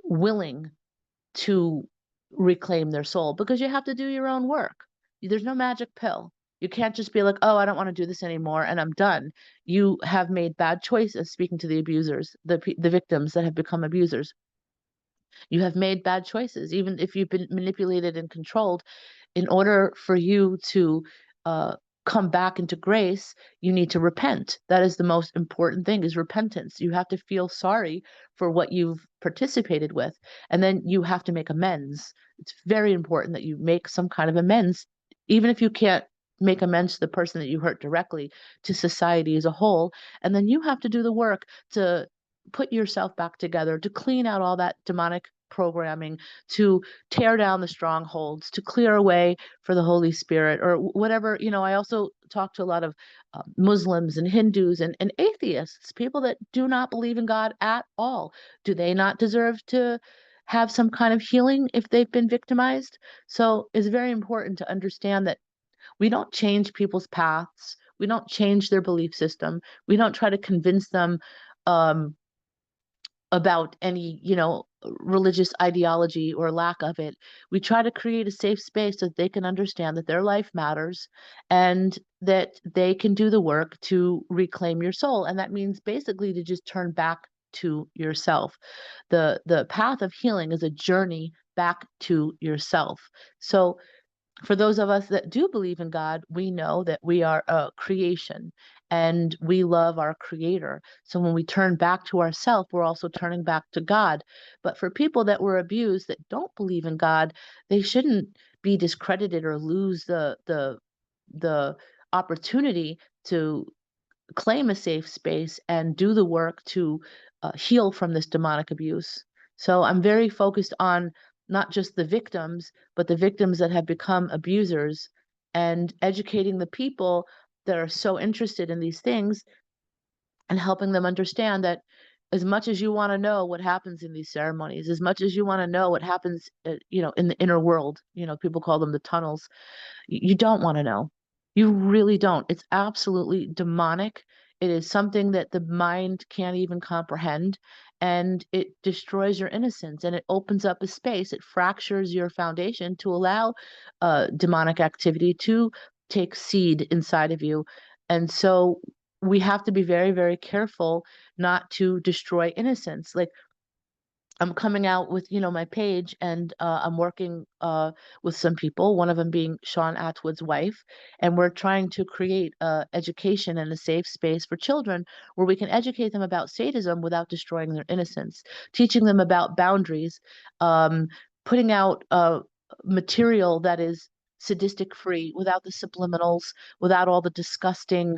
willing to reclaim their soul? Because you have to do your own work. There's no magic pill. You can't just be like, oh, I don't want to do this anymore and I'm done. You have made bad choices, speaking to the abusers, the victims that have become abusers. You have made bad choices, even if you've been manipulated and controlled. In order for you to uh, come back into grace, you need to repent. That is the most important thing, is repentance. You have to feel sorry for what you've participated with, and then you have to make amends. It's very important that you make some kind of amends, even if you can't make amends to the person that you hurt directly, to society as a whole. And then you have to do the work to put yourself back together, to clean out all that demonic programming, to tear down the strongholds, to clear a way for the Holy Spirit, or whatever. I also talk to a lot of Muslims and Hindus and atheists, people that do not believe in God at all. Do they not deserve to have some kind of healing if they've been victimized? So it's very important to understand that we don't change people's paths. We don't change their belief system. We don't try to convince them um, about any, religious ideology or lack of it. We try to create a safe space so that they can understand that their life matters and that they can do the work to reclaim your soul. And that means basically to just turn back to yourself. The path of healing is a journey back to yourself. So for those of us that do believe in God, we know that we are a creation and we love our creator. So when we turn back to ourselves, we're also turning back to God. But for people that were abused that don't believe in God, they shouldn't be discredited or lose the opportunity to claim a safe space and do the work to heal from this demonic abuse. So I'm very focused on not just the victims, but the victims that have become abusers, and educating the people that are so interested in these things and helping them understand that as much as you want to know what happens in these ceremonies, as much as you want to know what happens, in the inner world, people call them the tunnels, you don't want to know. You really don't. It's absolutely demonic. It is something that the mind can't even comprehend, and it destroys your innocence, and it opens up a space. It fractures your foundation to allow demonic activity to take seed inside of you. And so we have to be very, very careful not to destroy innocence. Like, I'm coming out with, my page, and I'm working with some people, one of them being Sean Atwood's wife, and we're trying to create education and a safe space for children where we can educate them about sadism without destroying their innocence, teaching them about boundaries, um, putting out material that is sadistic free, without the subliminals, without all the disgusting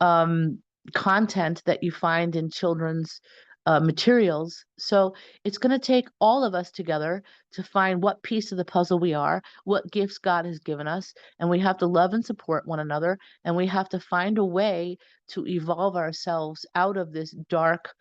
um, content that you find in children's materials. So it's going to take all of us together to find what piece of the puzzle we are, what gifts God has given us, and we have to love and support one another, and we have to find a way to evolve ourselves out of this dark,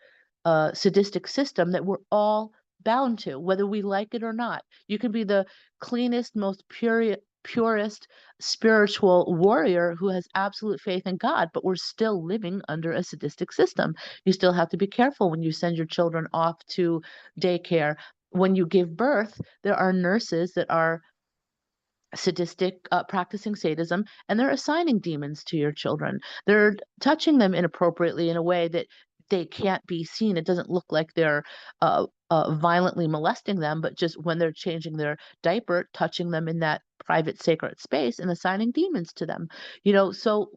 sadistic system that we're all bound to, whether we like it or not. You can be the cleanest, most purest spiritual warrior who has absolute faith in God, but we're still living under a sadistic system. You still have to be careful when you send your children off to daycare. When you give birth, there are nurses that are sadistic, practicing sadism, and they're assigning demons to your children. They're touching them inappropriately in a way that they can't be seen. It doesn't look like they're violently molesting them, but just when they're changing their diaper, touching them in that private, sacred space and assigning demons to them. So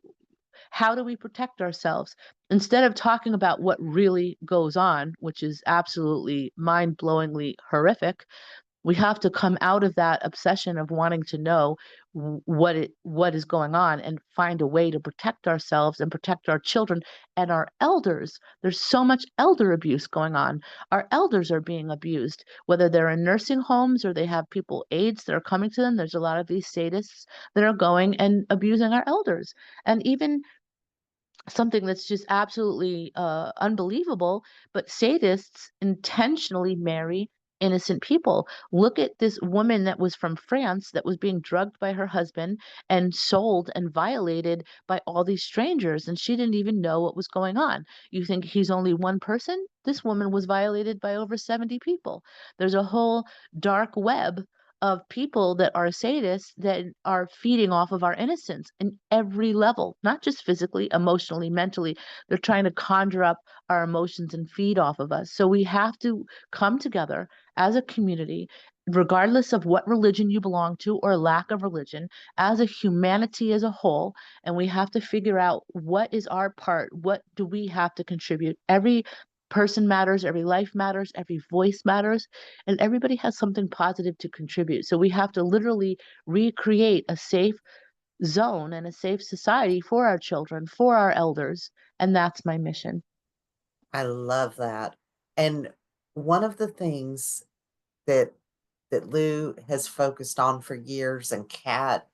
how do we protect ourselves? Instead of talking about what really goes on, which is absolutely mind blowingly horrific, we have to come out of that obsession of wanting to know what is going on and find a way to protect ourselves and protect our children and our elders. There's so much elder abuse going on. Our elders are being abused, whether they're in nursing homes or they have people, aides that are coming to them. There's a lot of these sadists that are going and abusing our elders. And even something that's just absolutely unbelievable, but sadists intentionally marry innocent people. Look at this woman that was from France that was being drugged by her husband and sold and violated by all these strangers, and she didn't even know what was going on. You think he's only one person? This woman was violated by over 70 people. There's a whole dark web of people that are sadists that are feeding off of our innocence in every level, not just physically, emotionally, mentally. They're trying to conjure up our emotions and feed off of us. So we have to come together as a community, regardless of what religion you belong to or lack of religion, as a humanity as a whole. And we have to figure out what is our part, what do we have to contribute. Every person matters, every life matters, every voice matters, and everybody has something positive to contribute. So we have to literally recreate a safe zone and a safe society for our children, for our elders. And that's my mission. I love that. And one of the things that Lou has focused on for years, and Kat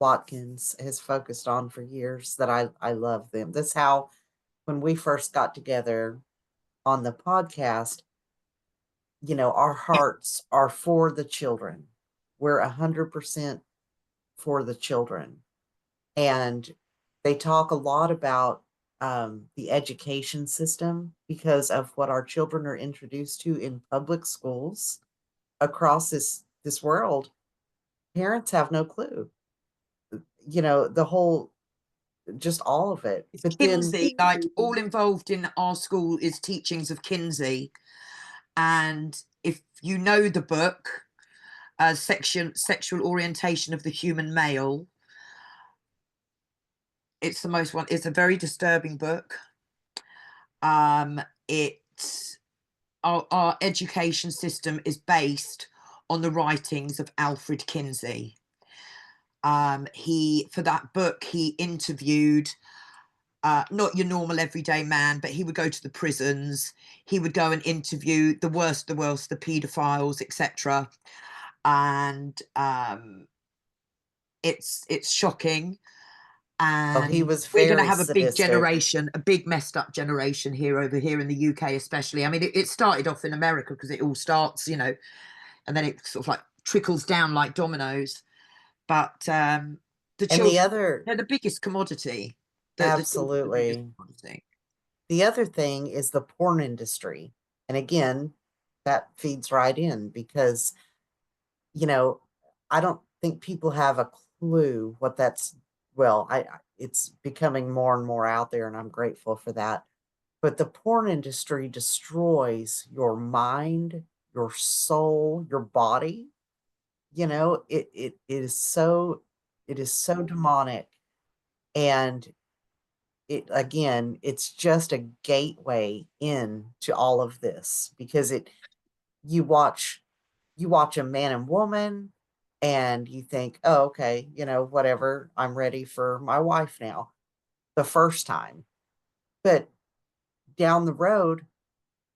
Watkins has focused on for years, that I love them. That's how, when we first got together on the podcast, our hearts are for the children. We're 100% for the children. And they talk a lot about the education system, because of what our children are introduced to in public schools across this world. Parents have no clue. The whole, just all of it. It's But then, Kinsey, like all involved in our school is teachings of Kinsey. And if you know the book, Sexual Orientation of the Human Male, it's the most one. It's a very disturbing book. It's our education system is based on the writings of Alfred Kinsey. For that book, he interviewed not your normal everyday man, but he would go to the prisons. He would go and interview the worst, the paedophiles, etc. And it's shocking. he And was we're going to very have a big sadistic. generation, a big messed up generation over here in the UK, especially. I mean, it started off in America, because it all starts, and then it sort of like trickles down like dominoes. But the And the children, other, they're the biggest commodity. The children are the biggest absolutely. commodity. The other thing is the porn industry. And again, that feeds right in, because, you know, I don't think people have a clue what that's, well, it's becoming more and more out there, and I'm grateful for that. But the porn industry destroys your mind, your soul, your body. It is so demonic. And it's just a gateway into all of this, because you watch you watch a man and woman, and you think, oh, okay, whatever, I'm ready for my wife now, the first time. But down the road,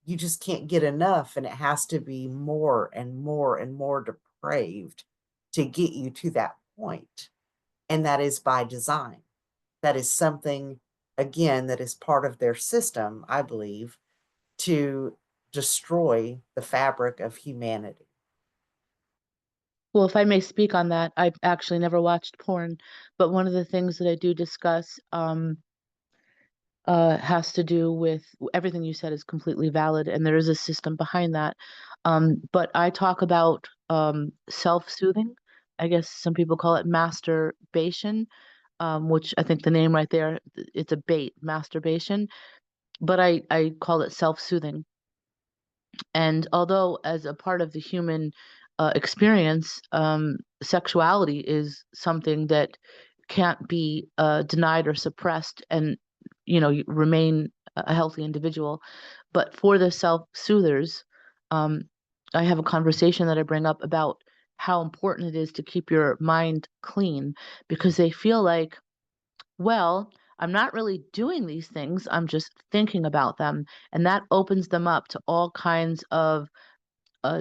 you just can't get enough, and it has to be more and more and more depraved to get you to that point. And that is by design. That is something, again, that is part of their system, I believe, to destroy the fabric of humanity. Well, if I may speak on that, I've actually never watched porn, but one of the things that I do discuss has to do with everything you said is completely valid, and there is a system behind that. But I talk about self-soothing. I guess some people call it masturbation, which I think the name right there, it's a bait, masturbation. But I call it self-soothing. And although, as a part of the human experience, sexuality is something that can't be denied or suppressed, and you remain a healthy individual. But for the self-soothers, um, I have a conversation that I bring up about how important it is to keep your mind clean, because they feel like, well, I'm not really doing these things, I'm just thinking about them. And that opens them up to all kinds of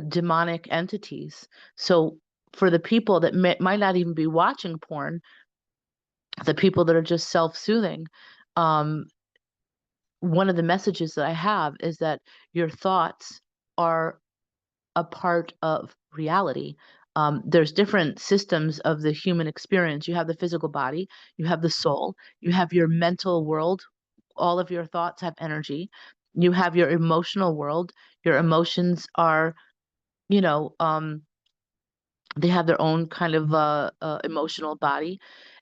demonic entities. So, for the people that might not even be watching porn, the people that are just self soothing, um, one of the messages that I have is that your thoughts are a part of reality. There's different systems of the human experience. You have the physical body, you have the soul, you have your mental world. All of your thoughts have energy. You have your emotional world. Your emotions are, you know, they have their own kind of emotional body.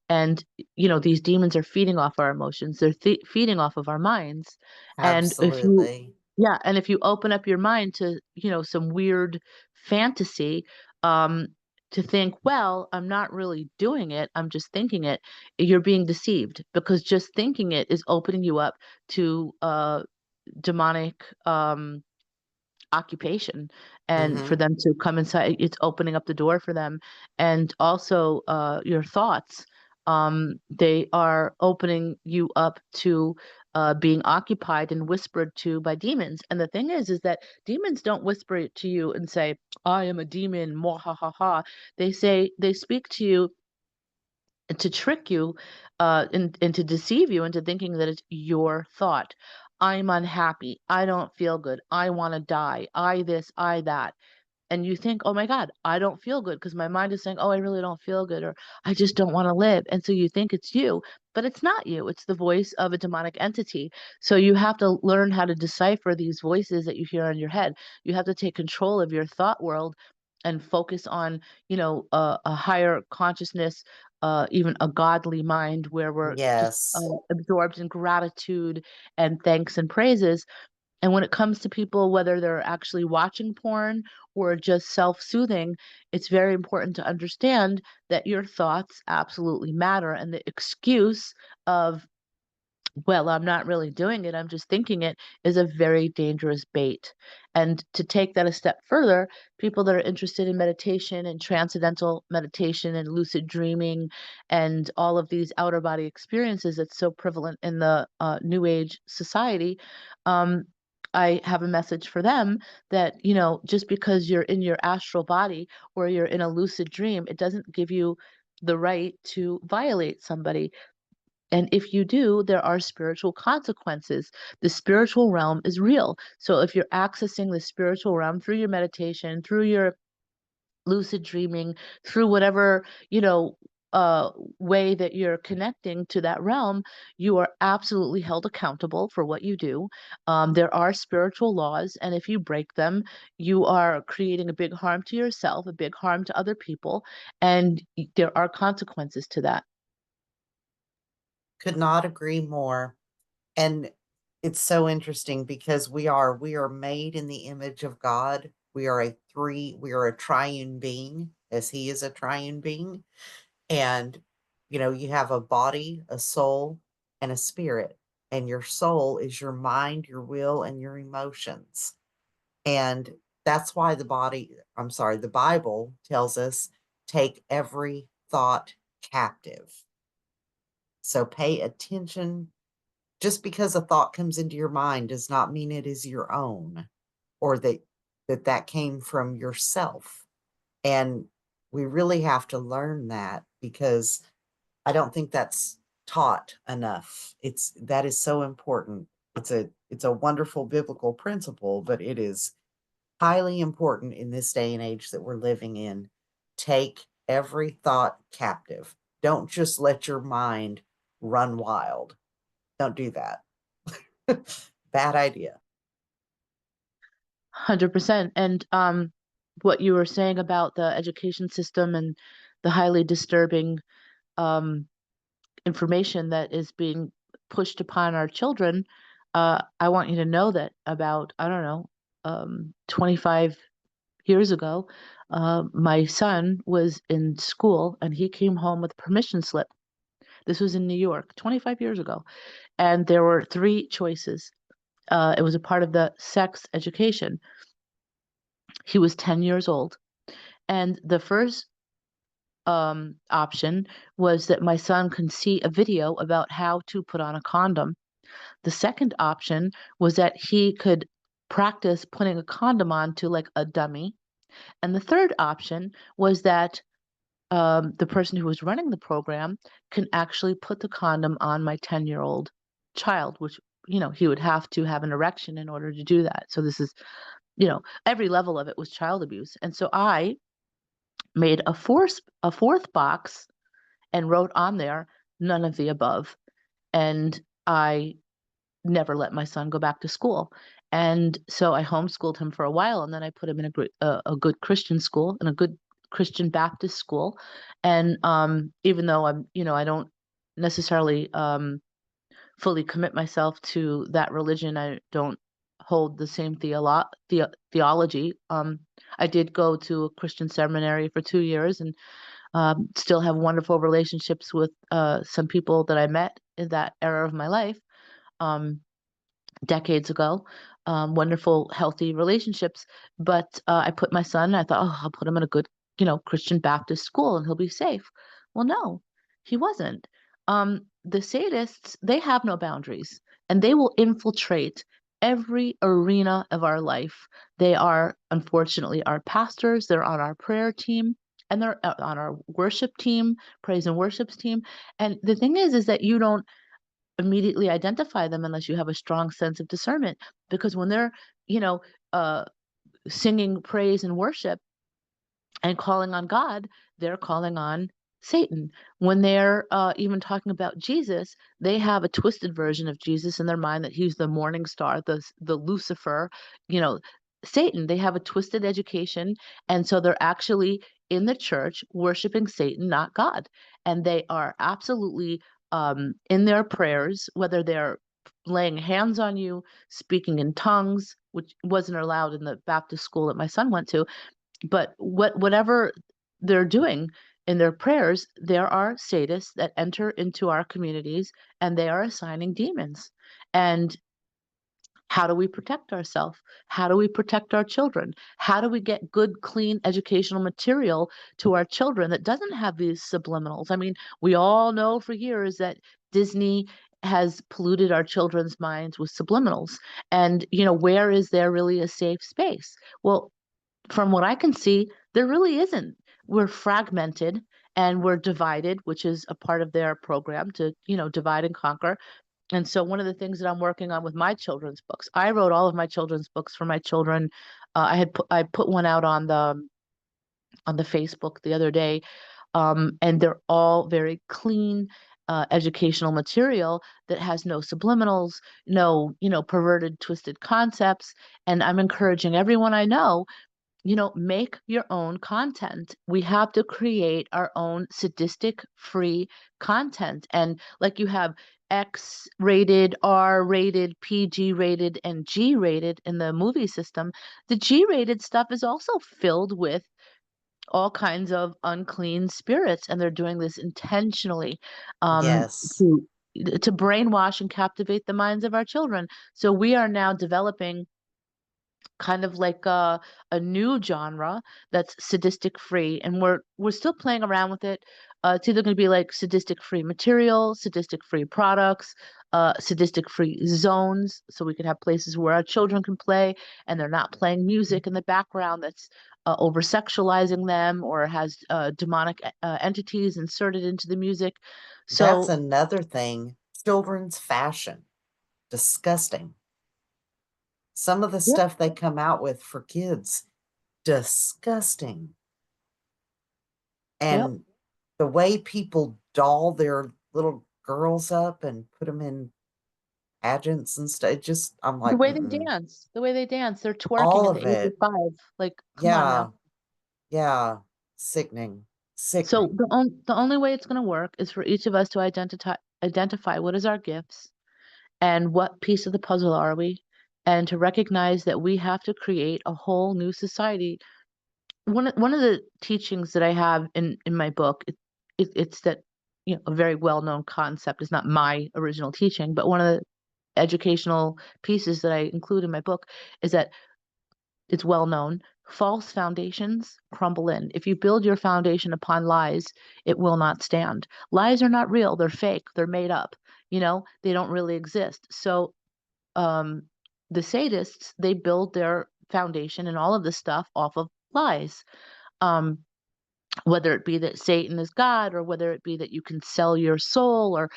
And these demons are feeding off our emotions. They're feeding off of our minds. And if you Absolutely. yeah, and if you open up your mind to some weird fantasy, um to think, well, I'm not really doing it, I'm just thinking it, you're being deceived, because just thinking it is opening you up to demonic occupation, and for Hmm. them to come inside, it's opening up the door for them. And also your thoughts, they are opening you up to being occupied and whispered to by demons. And the thing is that demons don't whisper it to you and say, "I am a demon," more ha ha ha. They speak to you to trick you, and to deceive you into thinking that it's your thought. I'm unhappy. I don't feel good. I want to die. I this, I that. And you think, "Oh my God, I don't feel good," because my mind is saying, "Oh, I really don't feel good," or "I just don't want to live." And so you think it's you, but it's not you. It's the voice of a demonic entity. So you have to learn how to decipher these voices that you hear in your head. You have to take control of your thought world and focus on, a higher consciousness, even a godly mind where we're just Yes. absorbed in gratitude and thanks and praises. And when it comes to people, whether they're actually watching porn or just self-soothing, it's very important to understand that your thoughts absolutely matter. And the excuse of, "Well, I'm not really doing it, I'm just thinking it," is a very dangerous bait. And to take that a step further, people that are interested in meditation and transcendental meditation and lucid dreaming and all of these outer body experiences that's so prevalent in the new age society, um, I have a message for them that, just because you're in your astral body or you're in a lucid dream, it doesn't give you the right to violate somebody. And if you do, there are spiritual consequences. The spiritual realm is real. So if you're accessing the spiritual realm through your meditation, through your lucid dreaming, through whatever, uh, way that you're connecting to that realm, you are absolutely held accountable for what you do. There are spiritual laws, and if you break them, you are creating a big harm to yourself, a big harm to other people, and there are consequences to that. Could not agree more. And it's so interesting because we are made in the image of God. We are a triune being, as he is a triune being. And you have a body, a soul, and a spirit. And your soul is your mind, your will, and your emotions. And that's why the Bible tells us, take every thought captive. So pay attention. Just because a thought comes into your mind does not mean it is your own, or that came from yourself. And we really have to learn that, because I don't think that's taught enough. That is so important. It's a wonderful biblical principle, but it is highly important in this day and age that we're living in. Take every thought captive. Don't just let your mind run wild. Don't do that. Bad idea. 100%. And what you were saying about the education system and the highly disturbing um, information that is being pushed upon our children, I want you to know that about, I don't know, 25 years ago, my son was in school and he came home with a permission slip. This was in New York 25 years ago. And there were three choices. It was a part of the sex education. He was 10 years old. And the first option was that my son can see a video about how to put on a condom. The second option was that he could practice putting a condom on to like a dummy. And the third option was that the person who was running the program can actually put the condom on my 10-year-old child, which, he would have to have an erection in order to do that. So this is, every level of it was child abuse. And so I made a fourth box and wrote on there, "None of the above." And I never let my son go back to school. And so I homeschooled him for a while, and then I put him in a good Christian school, in a good Christian Baptist school. And even though I don't necessarily fully commit myself to that religion, I don't hold the same theology. I did go to a Christian seminary for 2 years, and still have wonderful relationships with some people that I met in that era of my life. Um, Decades ago. Wonderful, healthy relationships. But I put my son, I thought, "Oh, I'll put him in a good, Christian Baptist school and he'll be safe." Well, no, he wasn't. The sadists, they have no boundaries. and they will infiltrate every arena of our life. They are, unfortunately, our pastors, they're on our prayer team, and they're on our worship team, praise and worships team. And the thing is that you don't immediately identify them unless you have a strong sense of discernment. Because when they're, you know, uh, singing praise and worship and calling on God, they're calling on Satan. When they're even talking about Jesus, they have a twisted version of Jesus in their mind that he's the morning star, the Lucifer, you know, Satan. They have a twisted education, and so they're actually in the church worshiping Satan, not God. And they are absolutely in their prayers, whether they're laying hands on you, speaking in tongues, which wasn't allowed in the Baptist school that my son went to, but whatever they're doing in their prayers, there are sadists that enter into our communities and they are assigning demons. And how do we protect ourselves? How do we protect our children? How do we get good, clean educational material to our children that doesn't have these subliminals? I mean, we all know for years that Disney has polluted our children's minds with subliminals. And, where is there really a safe space? Well, from what I can see, there really isn't. We're fragmented and we're divided, which is a part of their program to, divide and conquer. And so one of the things that I'm working on with my children's books, I wrote all of my children's books for my children. I put one out on the Facebook the other day, and they're all very clean. Educational material that has no subliminals, no, perverted, twisted concepts. And I'm encouraging everyone I know, make your own content. We have to create our own sadistic free content. And like you have X rated, R rated, PG rated, and G rated in the movie system, the G rated stuff is also filled with all kinds of unclean spirits. And they're doing this intentionally Yes. to brainwash and captivate the minds of our children. So we are now developing kind of like a new genre that's sadistic free, and we're still playing around with it. It's either going to be like sadistic free material, sadistic free products, sadistic free zones, so we can have places where our children can play and they're not playing music in the background that's over sexualizing them or has demonic entities inserted into the music. That's So another thing. Children's fashion. Disgusting. Some of the yeah, stuff they come out with for kids, disgusting. yep. And the way people doll their little girls up and put them in pageants and stuff, I'm The like, way they mm-mm. dance, they're twerking All at of the age of it. 5. Like, come on now. Yeah. Yeah. Sickening. So Sickening. the only way it's going to work is for each of us to identify what is our gifts and what piece of the puzzle are we, and to recognize that we have to create a whole new society. One of the teachings that I have in my book, it's that, a very well known concept is not my original teaching, but one of the educational pieces that I include in my book is that it's well known. False foundations crumble in. If you build your foundation upon lies, it will not stand. Lies are not real. They're fake. They're made up. They don't really exist. So, um, the sadists, they build their foundation and all of this stuff off of lies. Um, whether it be that Satan is God or whether it be that you can sell your soul or,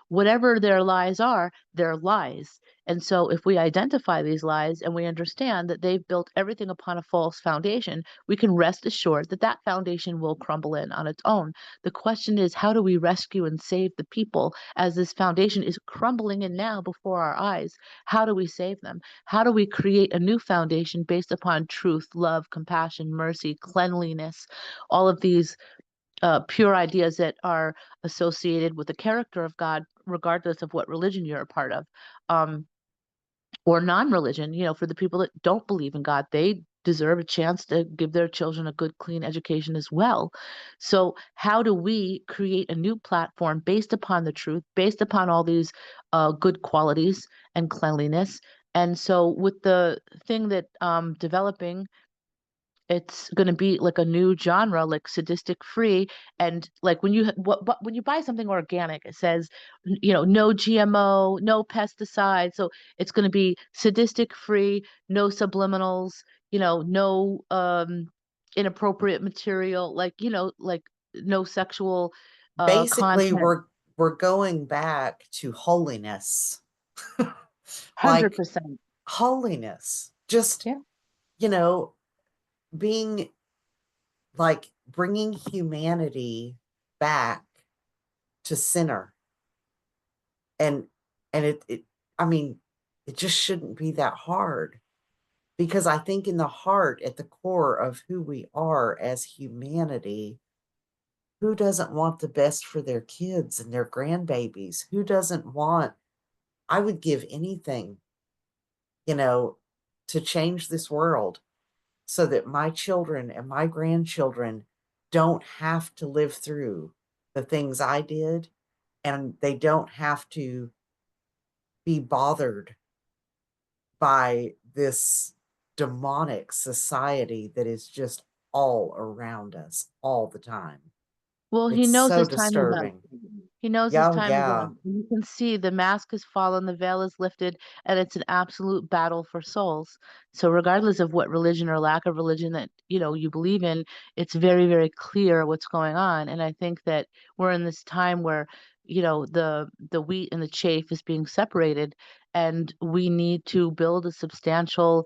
whatever their lies are, they're lies. And so if we identify these lies and we understand that they've built everything upon a false foundation, we can rest assured that that foundation will crumble in on its own. The question is, how do we rescue and save the people as this foundation is crumbling in now before our eyes? How do we save them? How do we create a new foundation based upon truth, love, compassion, mercy, cleanliness, all of these pure ideas that are associated with the character of God, regardless of what religion you're a part of, um, or non-religion. For the people that don't believe in God, they deserve a chance to give their children a good, clean education as well. So, how do we create a new platform based upon the truth, based upon all these good qualities and cleanliness? And so, with the thing that I'm developing it's going to be like a new genre, like sadistic free. And like when when you buy something organic, it says, no GMO, no pesticides. So it's going to be sadistic free, no subliminals, no inappropriate material, like, like no sexual Basically, content. we're going back to holiness. Like 100%. holiness. Just, Yeah. you know, being like bringing humanity back to center. And it I mean, it just shouldn't be that hard, because I think in the heart, at the core of who we are as humanity, who doesn't want the best for their kids and their grandbabies? Who doesn't want, I would give anything, you know, to change this world so that my children and my grandchildren don't have to live through the things I did, and they don't have to be bothered by this demonic society that is just all around us all the time. Well, he It's knows so his time is up. disturbing. He knows his Yeah, oh, time is up. yeah. And you can see the mask has fallen, the veil is lifted, and it's an absolute battle for souls. So regardless of what religion or lack of religion that, you believe in, it's very, very clear what's going on. And I think that we're in this time where, the wheat and the chaff is being separated, and we need to build a substantial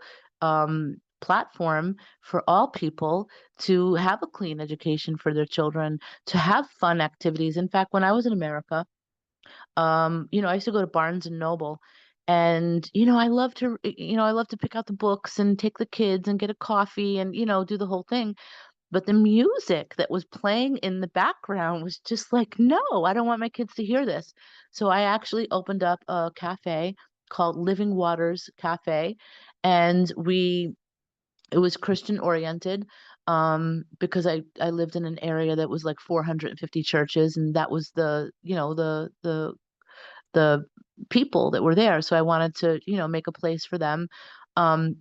platform for all people to have a clean education for their children, to have fun activities. In fact, when I was in America, I used to go to Barnes and Noble, and I love to pick out the books and take the kids and get a coffee and do the whole thing. But the music that was playing in the background was just like, no, I don't want my kids to hear this. So I actually opened up a cafe called Living Waters Cafe, and it was Christian oriented, because I lived in an area that was like 450 churches, and that was the people that were there. So I wanted to, make a place for them.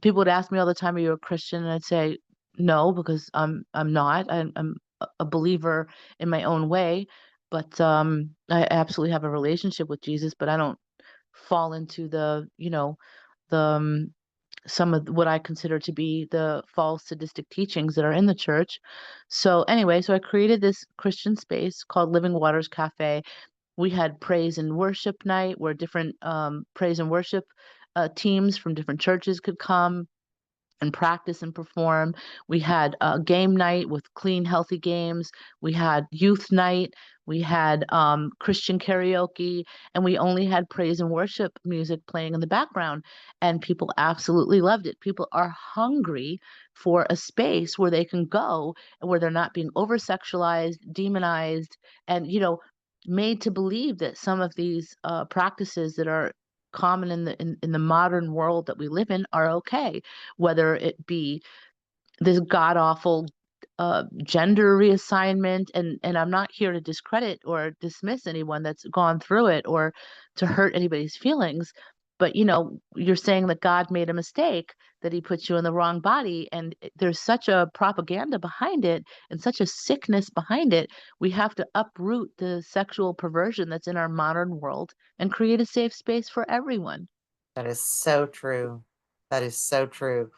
People would ask me all the time, "Are you a Christian?" And I'd say no, because I'm not. I'm a believer in my own way, but I absolutely have a relationship with Jesus, but I don't fall into the some of what I consider to be the false sadistic teachings that are in the church. So anyway, so I created this Christian space called Living Waters Cafe. We had praise and worship night where different praise and worship teams from different churches could come and practice and perform. We had a game night with clean, healthy games. We had youth night. We had Christian karaoke, and we only had praise and worship music playing in the background. And people absolutely loved it. People are hungry for a space where they can go and where they're not being over sexualized, demonized, and, made to believe that some of these practices that are common in the modern world that we live in are okay, whether it be this god awful gender reassignment. And I'm not here to discredit or dismiss anyone that's gone through it or to hurt anybody's feelings, but you're saying that God made a mistake, that he put you in the wrong body, and there's such a propaganda behind it and such a sickness behind it. We have to uproot the sexual perversion that's in our modern world and create a safe space for everyone. That is so true. That is so true.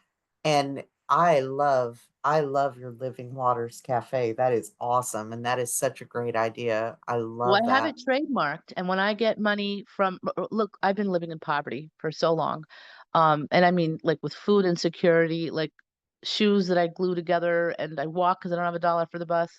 And I love your Living Waters Cafe. That is awesome. And that is such a great idea. I Well, love I have that. it trademarked, and when I get money from, look, I've been living in poverty for so long. And I mean, like with food insecurity, like shoes that I glue together and I walk because I don't have a dollar for the bus,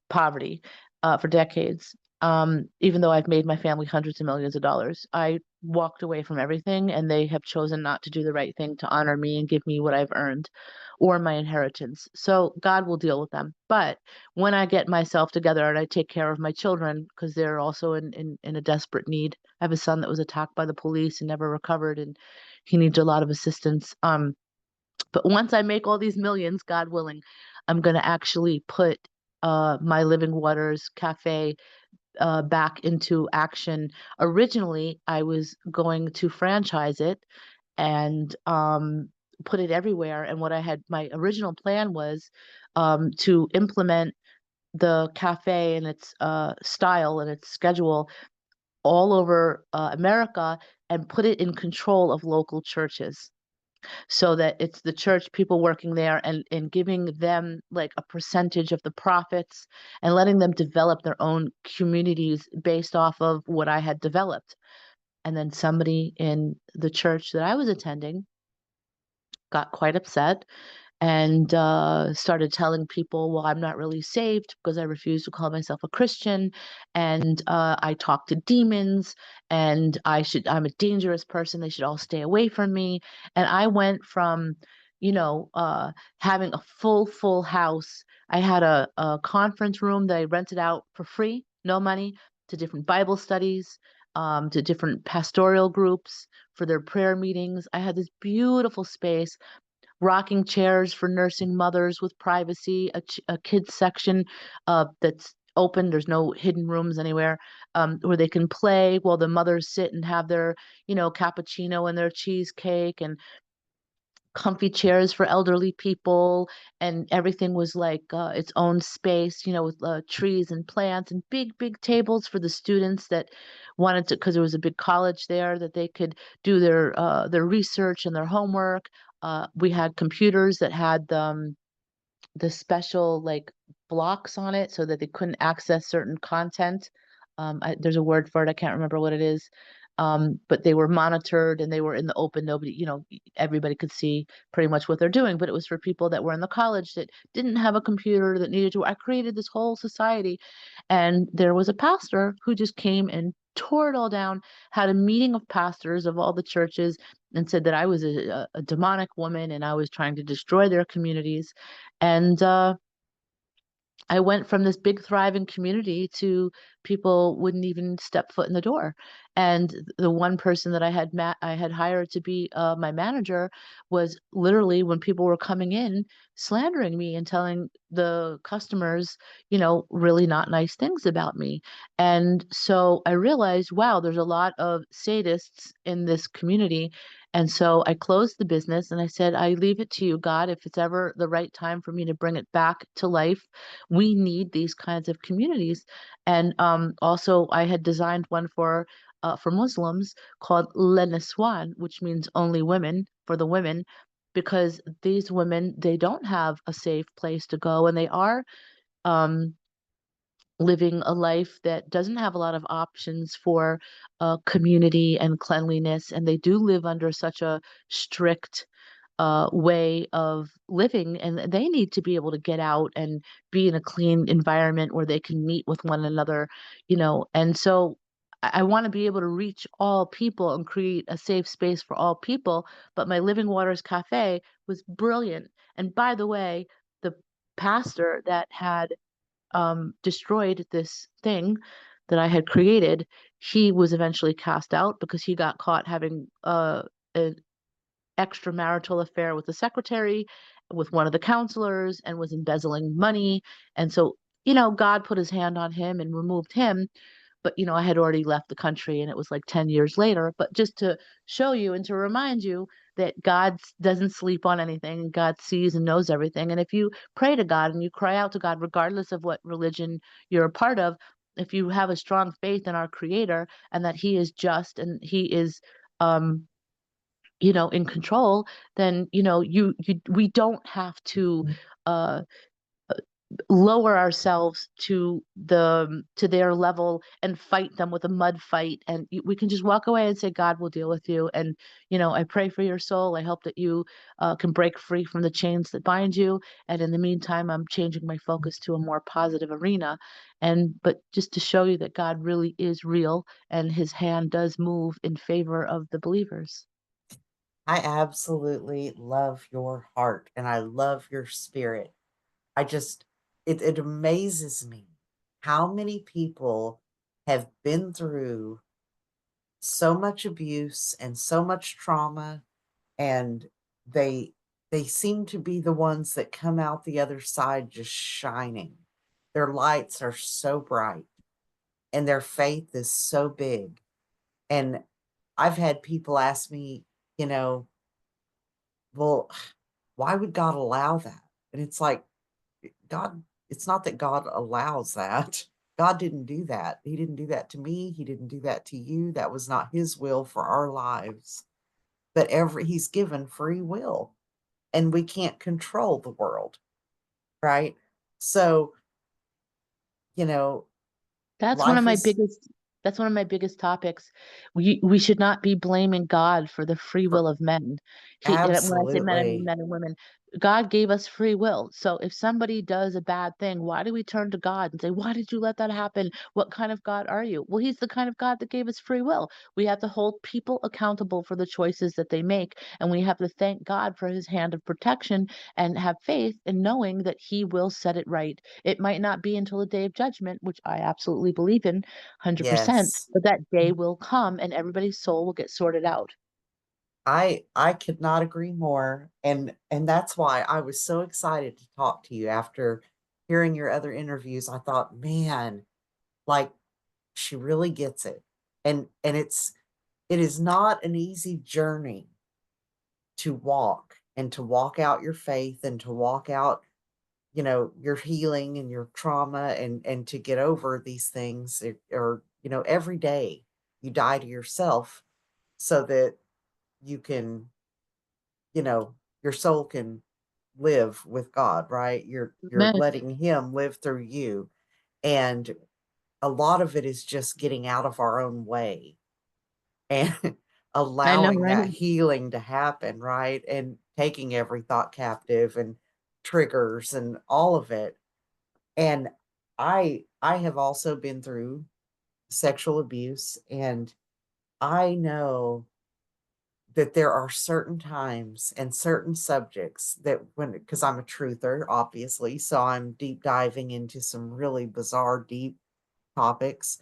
poverty, for decades. Even though I've made my family hundreds of millions of dollars, I walked away from everything, and they have chosen not to do the right thing to honor me and give me what I've earned or my inheritance. So God will deal with them. But when I get myself together and I take care of my children, because they're also in a desperate need. I have a son that was attacked by the police and never recovered, and he needs a lot of assistance. But once I make all these millions, God willing, I'm going to actually put my Living Waters Cafe back into action. Originally, I was going to franchise it, and put it everywhere. And what I had, my original plan was to implement the cafe and its style and its schedule all over America and put it in control of local churches so that it's the church people working there and giving them like a percentage of the profits and letting them develop their own communities based off of what I had developed. And then somebody in the church that I was attending got quite upset and started telling people, well, I'm not really saved because I refuse to call myself a Christian, and I talk to demons, and I'm a dangerous person. They should all stay away from me. And I went from, you know, having a full house. I had a conference room that I rented out for free, no money, to different Bible studies, to different pastoral groups for their prayer meetings. I had this beautiful space, rocking chairs for nursing mothers with privacy, a kids section that's open. There's no hidden rooms anywhere, where they can play while the mothers sit and have their, cappuccino and their cheesecake, and comfy chairs for elderly people, and everything was like its own space, with trees and plants, and big tables for the students that wanted to, because there was a big college there, that they could do their research and their homework. We had computers that had the special like blocks on it so that they couldn't access certain content. There's a word for it. I can't remember what it is. But they were monitored and they were in the open. Nobody, everybody could see pretty much what they're doing. But it was for people that were in the college that didn't have a computer, that needed to. I created this whole society. And there was a pastor who just came and tore it all down, had a meeting of pastors of all the churches, and said that I was a demonic woman and I was trying to destroy their communities. And I went from this big thriving community to people wouldn't even step foot in the door. And the one person that I had hired to be my manager was literally, when people were coming in, slandering me and telling the customers, really not nice things about me. And so I realized, wow, there's a lot of sadists in this community. And so I closed the business and I said, I leave it to you, God, if it's ever the right time for me to bring it back to life. We need these kinds of communities. And also, I had designed one for Muslims called Le Niswan, which means only women, for the women, because these women, they don't have a safe place to go, and they are um, living a life that doesn't have a lot of options for community and cleanliness, and they do live under such a strict way of living, and they need to be able to get out and be in a clean environment where they can meet with one another, and so I want to be able to reach all people and create a safe space for all people. But my Living Waters Cafe was brilliant. And by the way, the pastor that had destroyed this thing that I had created, he was eventually cast out because he got caught having an extramarital affair with the secretary, with one of the counselors, and was embezzling money. And so, God put his hand on him and removed him. But, I had already left the country and it was like 10 years later. But just to show you and to remind you that God doesn't sleep on anything. God sees and knows everything. And if you pray to God and you cry out to God, regardless of what religion you're a part of, if you have a strong faith in our Creator and that He is just and He is, um, in control, then, we don't have to uh, lower ourselves to their level and fight them with a mud fight. And we can just walk away and say, God will deal with you. And, I pray for your soul. I hope that you can break free from the chains that bind you. And in the meantime, I'm changing my focus to a more positive arena. But just to show you that God really is real and his hand does move in favor of the believers. I absolutely love your heart and I love your spirit. I just, it amazes me how many people have been through so much abuse and so much trauma, and they they seem to be the ones that come out the other side just shining. Their lights are so bright and their faith is so big. And I've had people ask me, you know, well, why would God allow that? And it's like, God, it's not that God allows that. God didn't do that. He didn't do that to me. He didn't do that to you. That was not his will for our lives. But he's given free will, and we can't control the world, right? So, you know, That's one of life my is biggest that's one of my biggest topics. We should not be blaming God for the free for will of men. And when I say men, I mean absolutely. men and women. God gave us free will. So if somebody does a bad thing, why do we turn to God and say, "Why did you let that happen? What kind of God are you?" Well, he's the kind of God that gave us free will. We have to hold people accountable for the choices that they make, and we have to thank God for his hand of protection and have faith in knowing that he will set it right. It might not be until the day of judgment, which I absolutely believe in 100%, Yes. but that day will come and everybody's soul will get sorted out. I could not agree more. And that's why I was so excited to talk to you after hearing your other interviews. I thought, man, like she really gets it. And it is not an easy journey to walk, and to walk out your faith, and to walk out, your healing and your trauma, and to get over these things, or every day you die to yourself so that you can, your soul can live with God, right? You're Amen. letting him live through you. And a lot of it is just getting out of our own way and I know, allowing right? that healing to happen, right? And taking every thought captive, and triggers, and all of it. And I have also been through sexual abuse, and I know that there are certain times and certain subjects that, because I'm a truther, obviously, so I'm deep diving into some really bizarre, deep topics.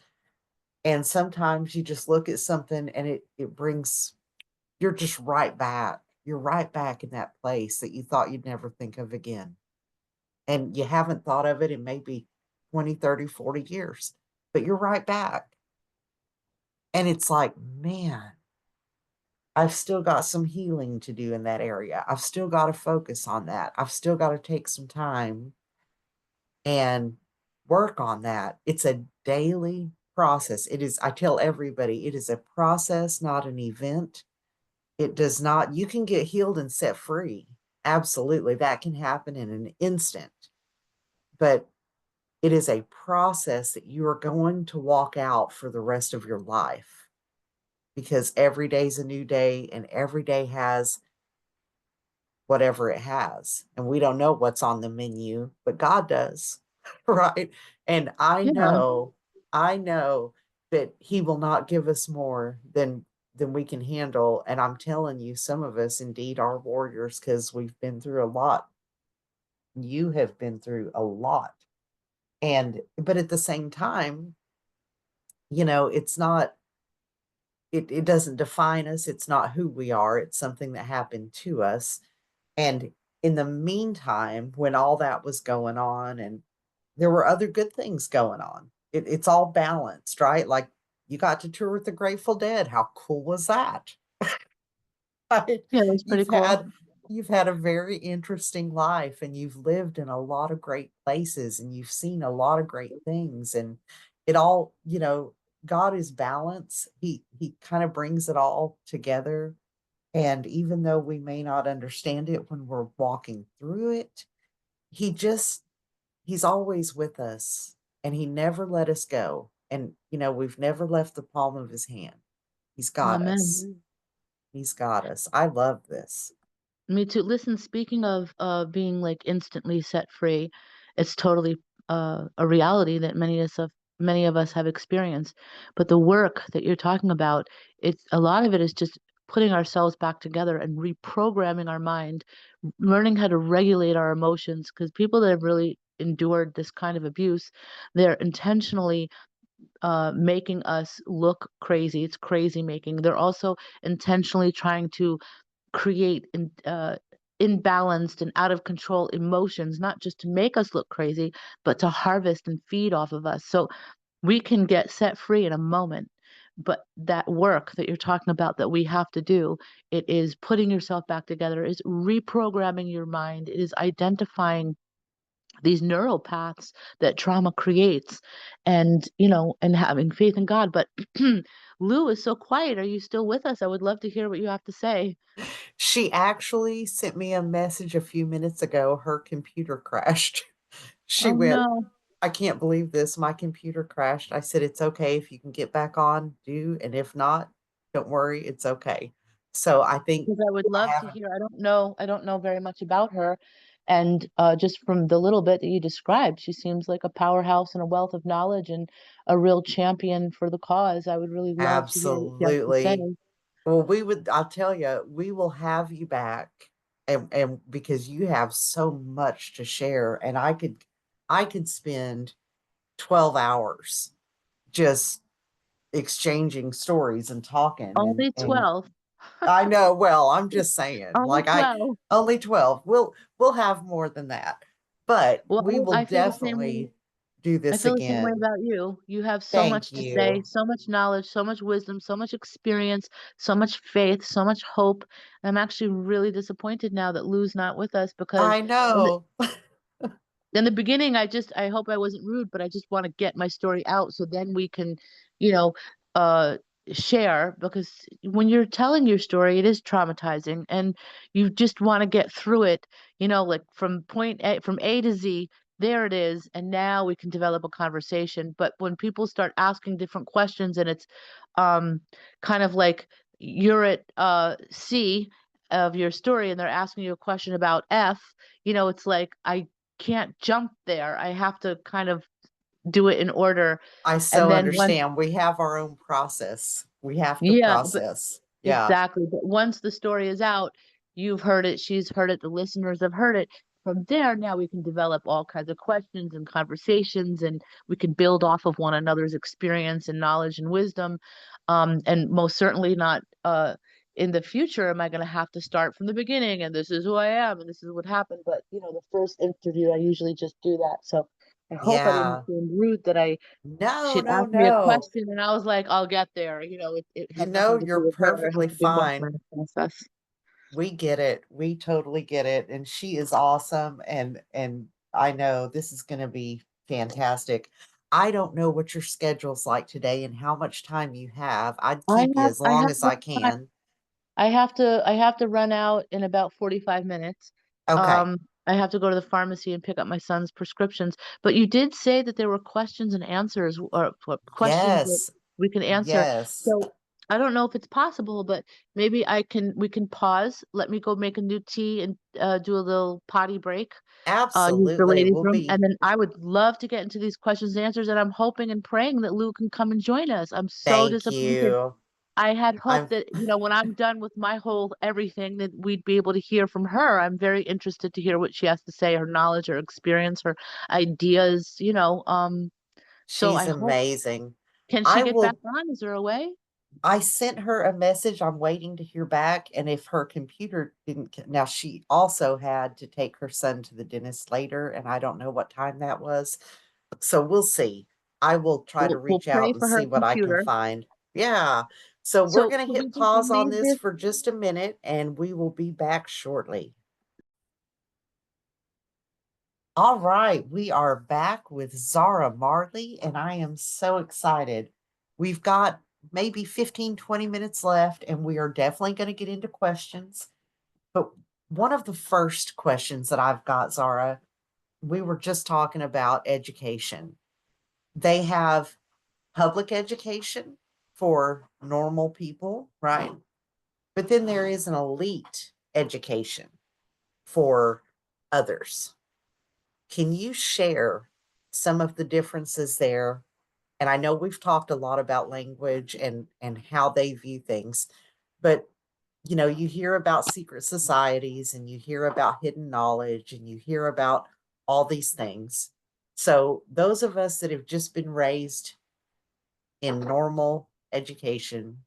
And sometimes you just look at something and it brings, you're just right back. You're right back in that place that you thought you'd never think of again. And you haven't thought of it in maybe 20, 30, 40 years, but you're right back. And it's like, man, I've still got some healing to do in that area. I've still got to focus on that. I've still got to take some time and work on that. It's a daily process. It is, I tell everybody, it is a process, not an event. It does not, you can get healed and set free. Absolutely. That can happen in an instant. But it is a process that you are going to walk out for the rest of your life, because every day is a new day, and every day has whatever it has. And we don't know what's on the menu, but God does, right? And Yeah. I know that he will not give us more than we can handle. And I'm telling you, some of us indeed are warriors, because we've been through a lot. You have been through a lot. And but at the same time, it's not, it doesn't define us. It's not who we are. It's something that happened to us. And in the meantime, when all that was going on, and there were other good things going on, it's all balanced, right? Like, you got to tour with the Grateful Dead. How cool was that? Right? Yeah, that's pretty You've cool. had you've had a very interesting life, and you've lived in a lot of great places, and you've seen a lot of great things, and it all, God is balance. He kind of brings it all together. And even though we may not understand it when we're walking through it, he just, he's always with us, and he never let us go. And, we've never left the palm of his hand. He's got us. Amen. He's got us. I love this. Me too. Listen, speaking of being like instantly set free, it's totally a reality that many of us have experienced. But the work that you're talking about, it's a lot of it is just putting ourselves back together and reprogramming our mind, learning how to regulate our emotions. Because people that have really endured this kind of abuse, they're intentionally making us look crazy. It's crazy making. They're also intentionally trying to create imbalanced and out of control emotions, not just to make us look crazy, but to harvest and feed off of us. So we can get set free in a moment. but that work that you're talking about that we have to do, it is putting yourself back together, is reprogramming your mind, it is identifying these neural paths that trauma creates, and and having faith in God. But Lou is so quiet. Are you still with us? I would love to hear what you have to say. She actually sent me a message a few minutes ago. Her computer crashed. She Oh went, no, I can't believe this. My computer crashed. I said, it's okay. If you can get back on, do. And if not, don't worry. It's okay. So I think because I would I love to haven't. hear. I don't know very much about her, and just from the little bit that you described, she seems like a powerhouse and a wealth of knowledge and a real champion for the cause. I would really love to hear what she has to say. Absolutely. Well, I'll tell you, we will have you back, and because you have so much to share, and I could spend 12 hours just exchanging stories and talking Only and 12. I know, well, I'm just saying, Only like I 12. only 12. We'll have more than that. But we Well, will I feel the same way. definitely do I this feel the same way again. about you. You have so Thank much to say, you. so much knowledge, so much wisdom, so much experience, so much faith, so much hope. I'm actually really disappointed now that Lou's not with us because I in the, know. in the beginning, I hope I wasn't rude, but I just want to get my story out so then we can, you know, uh, share, because when you're telling your story, it is traumatizing and you just want to get through it, like from A to Z, there it is. And now we can develop a conversation. But when people start asking different questions and it's um, kind of like you're at C of your story and they're asking you a question about F, it's like I can't jump there. I have to kind of do it in order. I And so then once, understand. We have our own process. We have to yeah, process. Yeah. exactly. But once the story is out, you've heard it, she's heard it, the listeners have heard it. From there, now we can develop all kinds of questions and conversations, and we can build off of one another's experience and knowledge and wisdom. And most certainly not in the future am I going to have to start from the beginning and this is who I am and this is what happened. But, the first interview, I usually just do that. So I hope I didn't Yeah. seem rude that No, she'd no, asked me a no. question and I was like, I'll get there. It had nothing to You're do with her. It had perfectly to do with my fine. process. We get it. We totally get it. And she is awesome. And I know this is going to be fantastic. I don't know what your schedule's like today and how much time you have. I'd keep you as I long have as no I time. can. I have to run out in about 45 minutes. Okay. Um, I have to go to the pharmacy and pick up my son's prescriptions. But you did say that there were questions and answers, or questions that Yes. we can answer. Yes. So I don't know if it's possible, but maybe we can pause. Let me go make a new tea and do a little potty break. Use the Absolutely. ladies' We'll room, and be. then I would love to get into these questions and answers. And I'm hoping and praying that Lou can come and join us. I'm so Thank disappointed. you. I had hoped I'm that, when I'm done with my whole everything, that we'd be able to hear from her. I'm very interested to hear what she has to say, her knowledge, her experience, her ideas, so I she's hope, amazing. can she I get back will on? Is there a way? I sent her a message. I'm waiting to hear back. And if her computer didn't, now she also had to take her son to the dentist later, and I don't know what time that was. So we'll see. I will try to We'll reach pray out and for her see what I can computer. find. Yeah. So we're So going to can we hit just pause on leave this this? for just a minute and we will be back shortly. All right, we are back with Zara Marley, and I am so excited. We've got maybe 15, 20 minutes left, and we are definitely going to get into questions. But one of the first questions that I've got, Zara, we were just talking about education. They have public education for normal people, right? But then there is an elite education for others. Can you share some of the differences there? And I know we've talked a lot about language and how they view things, but you hear about secret societies and you hear about hidden knowledge and you hear about all these things. So those of us that have just been raised in normal education,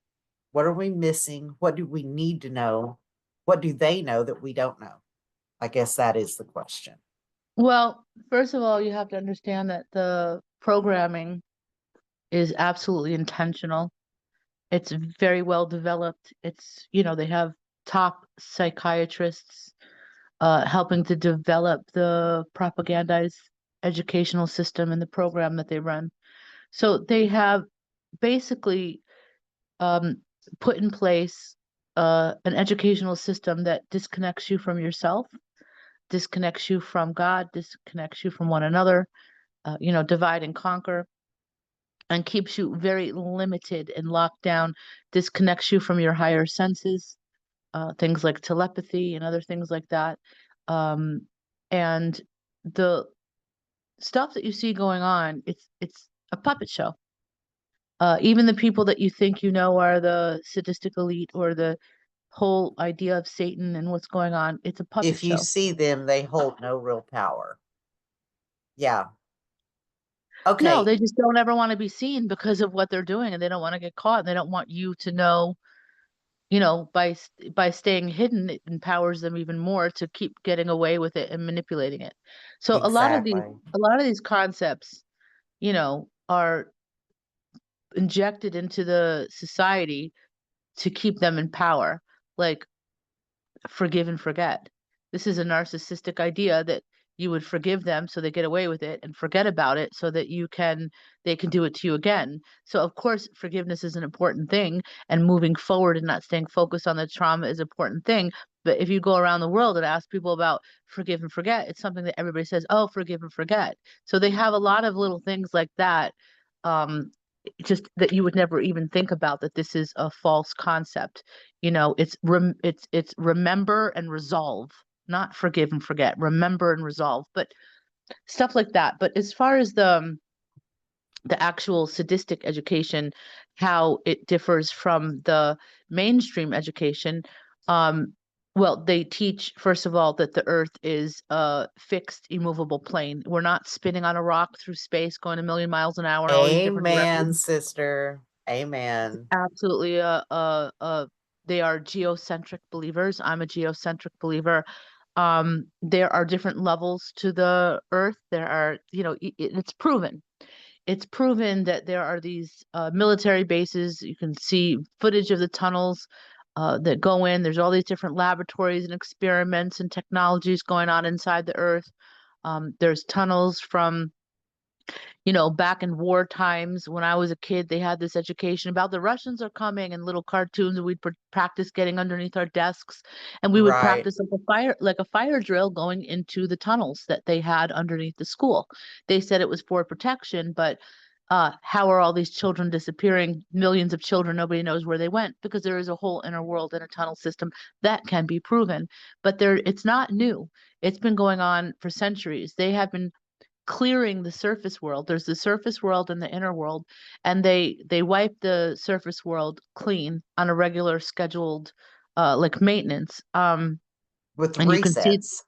what are we missing? What do we need to know? What do they know that we don't know? I guess that is the question. Well, first of all, you have to understand that the programming is absolutely intentional. It's very well developed. It's, you know, they have top psychiatrists helping to develop the propagandized educational system and the program that they run. So they have basically um, put in place an educational system that disconnects you from yourself, disconnects you from God, disconnects you from one another, you know, divide and conquer, and keeps you very limited and locked down, disconnects you from your higher senses, things like telepathy and other things like that. Um, and the stuff that you see going on, it's a puppet show. Even the people that you think you know are the sadistic elite or the whole idea of Satan and what's going on, it's a puppet If you show. see them, they hold no real power. Yeah. No, Okay. they just don't ever want to be seen because of what they're doing, and they don't want to get caught. And they don't want you to know, you know, by staying hidden, it empowers them even more to keep getting away with it and manipulating it. So Exactly. a lot of these concepts, you know, are injected into the society to keep them in power. Like forgive and forget. This is a narcissistic idea that you would forgive them so they get away with it and forget about it so that they can do it to you again. So of course forgiveness is an important thing, and moving forward and not staying focused on the trauma is an important thing. But if you go around the world and ask people about forgive and forget, it's something that everybody says, oh, forgive and forget. So they have a lot of little things like that. Um, just that you would never even think about, that this is a false concept. You know, it's remember and resolve, not forgive and forget. Remember and resolve, but stuff like that. But as far as the actual sadistic education, how it differs from the mainstream education, um, well, they teach, first of all, that the Earth is a fixed, immovable plane. We're not spinning on a rock through space, going a million miles an hour in all these different Amen, directions. sister. Amen. Absolutely. They are geocentric believers. I'm a geocentric believer. There are different levels to the Earth. There are, you know, it's proven. It's proven that there are these military bases. You can see footage of the tunnels that go in. There's all these different laboratories and experiments and technologies going on inside the Earth. There's tunnels from, you know, back in war times when I was a kid, they had this education about the Russians are coming and little cartoons, and we'd practice getting underneath our desks, and we would Right. practice like a fire drill going into the tunnels that they had underneath the school. They said it was for protection, but how are all these children disappearing? Millions of children, nobody knows where they went, because there is a whole inner world and a tunnel system that can be proven. But it's not new. It's been going on for centuries. They have been clearing the surface world. There's the surface world and the inner world, and they wipe the surface world clean on a regular scheduled like maintenance. With And you can see, resets.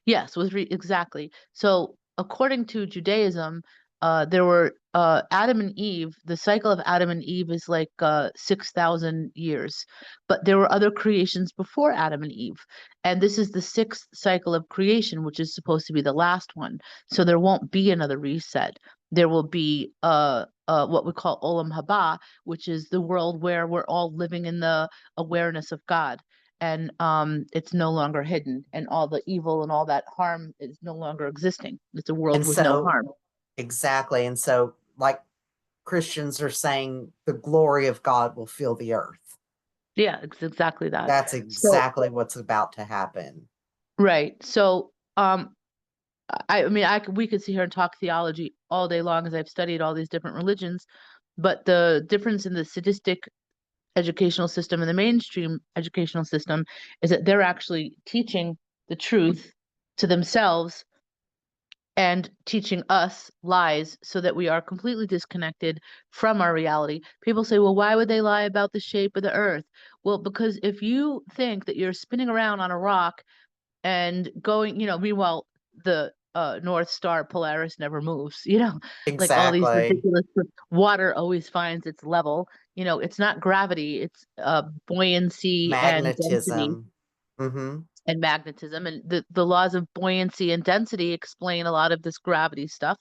yes, exactly. So according to Judaism, there were Adam and Eve. The cycle of Adam and Eve is like 6,000 years, but there were other creations before Adam and Eve, and this is the sixth cycle of creation, which is supposed to be the last one. So there won't be another reset. There will be what we call Olam Haba, which is the world where we're all living in the awareness of God, and it's no longer hidden, and all the evil and all that harm is no longer existing. It's a world And with no so, harm. exactly. And so, like Christians are saying, the glory of God will fill the earth. Yeah, it's exactly that. That's So exactly what's about to happen. right. So I mean, we could sit here and talk theology all day long, as I've studied all these different religions, but the difference in the sadistic educational system and the mainstream educational system is that they're actually teaching the truth to themselves and teaching us lies so that we are completely disconnected from our reality. People say, well, why would they lie about the shape of the earth? Well, because if you think that you're spinning around on a rock and going, you know, meanwhile, the North Star Polaris never moves, you know, like all these Exactly. ridiculous water always finds its level. You know, it's not gravity, it's buoyancy and density Magnetism. Mm-hmm. and magnetism, and the laws of buoyancy and density explain a lot of this gravity stuff.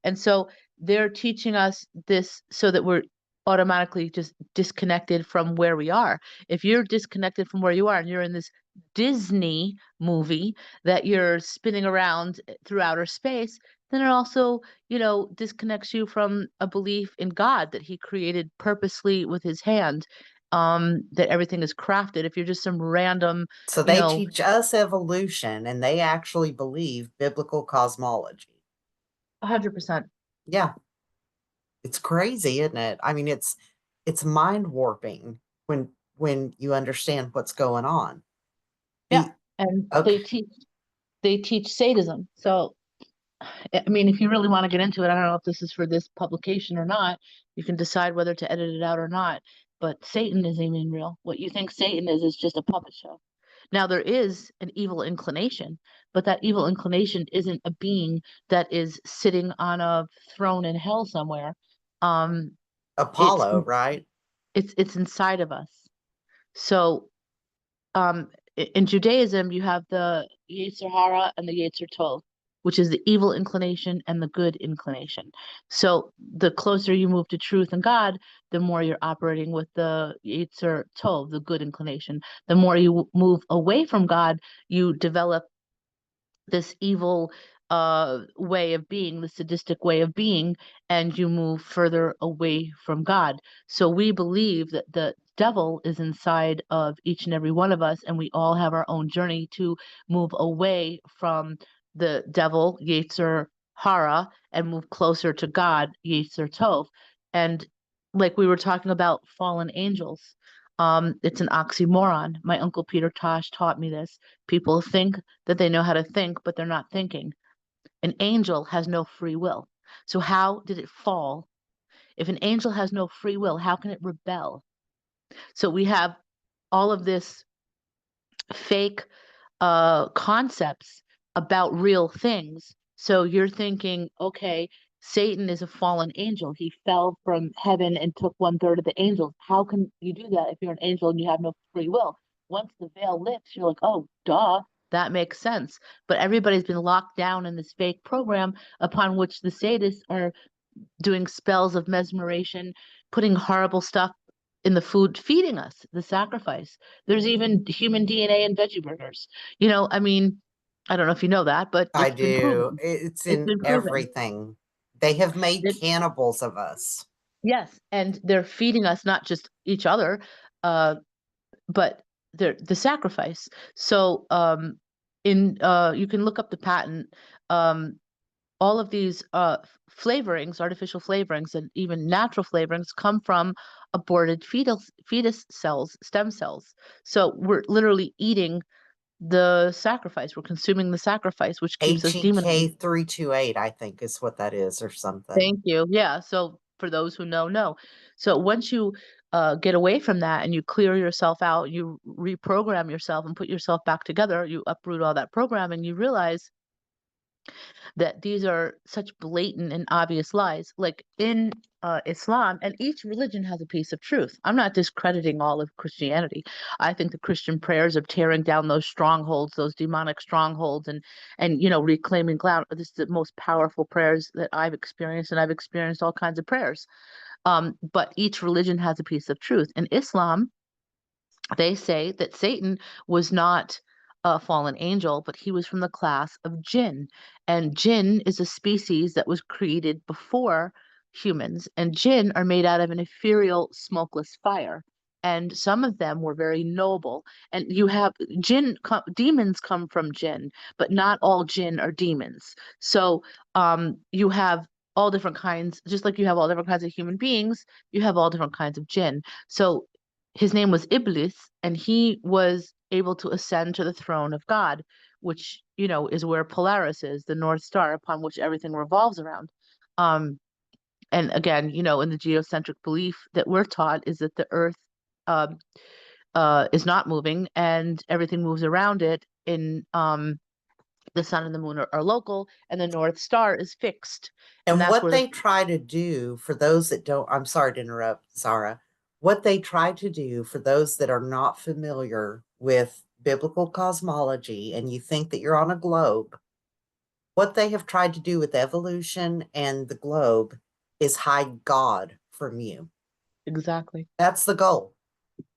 And so they're teaching us this so that we're automatically just disconnected from where we are. If you're disconnected from where you are and you're in this Disney movie that you're spinning around through outer space, then it also, disconnects you from a belief in God that he created purposely with his hand, that everything is crafted. If you're just some random, So you they know, teach us evolution and they actually believe biblical cosmology. 100%. Yeah, it's crazy, isn't it? I mean, it's mind warping when you understand what's going on. Yeah. The And okay, they teach sadism. So I mean, if you really want to get into it, I don't know if this is for this publication or not. You can decide whether to edit it out or not. But Satan isn't even real. What you think Satan is just a puppet show. Now, there is an evil inclination, but that evil inclination isn't a being that is sitting on a throne in hell somewhere. Um, it's Apollo, right? it's inside of us. So in Judaism, you have the Yetzer Hara and the Yetzer Tov, which is the evil inclination and the good inclination. So the closer you move to truth and God, the more you're operating with the Yetzer Tov, the good inclination. The more you move away from God, you develop this evil way of being, the sadistic way of being, and you move further away from God. So we believe that the devil is inside of each and every one of us, and we all have our own journey to move away from the devil, Yetzer Hara, and move closer to God, Yetzer Tov. And like we were talking about fallen angels, it's an oxymoron. My uncle Peter Tosh taught me this. People think that they know how to think, but they're not thinking. An angel has no free will. So how did it fall? If an angel has no free will, how can it rebel? So we have all of this fake concepts about real things. So you're thinking, okay, Satan is a fallen angel. He fell from heaven and took 1/3 of the angels. How can you do that if you're an angel and you have no free will? Once the veil lifts, you're like, oh, duh, that makes sense. But everybody's been locked down in this fake program upon which the sadists are doing spells of mesmeration, putting horrible stuff in the food, feeding us the sacrifice. There's even human DNA in veggie burgers. I mean, I don't know if you know that, but I it's been do. proven. It's It's in been proven. everything. They have made It, cannibals of us. yes, and they're feeding us not just each other, uh, but the sacrifice. So in you can look up the patent. All of these flavorings, artificial flavorings, and even natural flavorings come from aborted fetus cells, stem cells. So we're literally eating the sacrifice. We're consuming the sacrifice, which keeps us HEK demonized. 328, I think is what that is, or something. Thank you. Yeah. So for those who know. So once you get away from that and you clear yourself out, you reprogram yourself and put yourself back together, you uproot all that programming, you realize that these are such blatant and obvious lies. Like in Islam, and each religion has a piece of truth. I'm not discrediting all of Christianity. I think the Christian prayers of tearing down those strongholds, those demonic strongholds, and reclaiming ground. This is the most powerful prayers that I've experienced, and I've experienced all kinds of prayers. But each religion has a piece of truth. In Islam, they say that Satan was not a fallen angel, but he was from the class of jinn. And jinn is a species that was created before humans. And jinn are made out of an ethereal, smokeless fire. And some of them were very noble. And you have demons come from jinn, but not all jinn are demons. So you have all different kinds, just like you have all different kinds of human beings, you have all different kinds of jinn. So his name was Iblis, and he was able to ascend to the throne of God, which, is where Polaris is, the North Star upon which everything revolves around. Um, and again, in the geocentric belief that we're taught is that the Earth um, is not moving and everything moves around it. In the sun and the moon are local, and the North Star is fixed, and And that's what where they try to do for those that don't, I'm sorry to interrupt, Zara. What they try to do for those that are not familiar with biblical cosmology and you think that you're on a globe, what they have tried to do with evolution and the globe is hide God from you. exactly. That's the goal.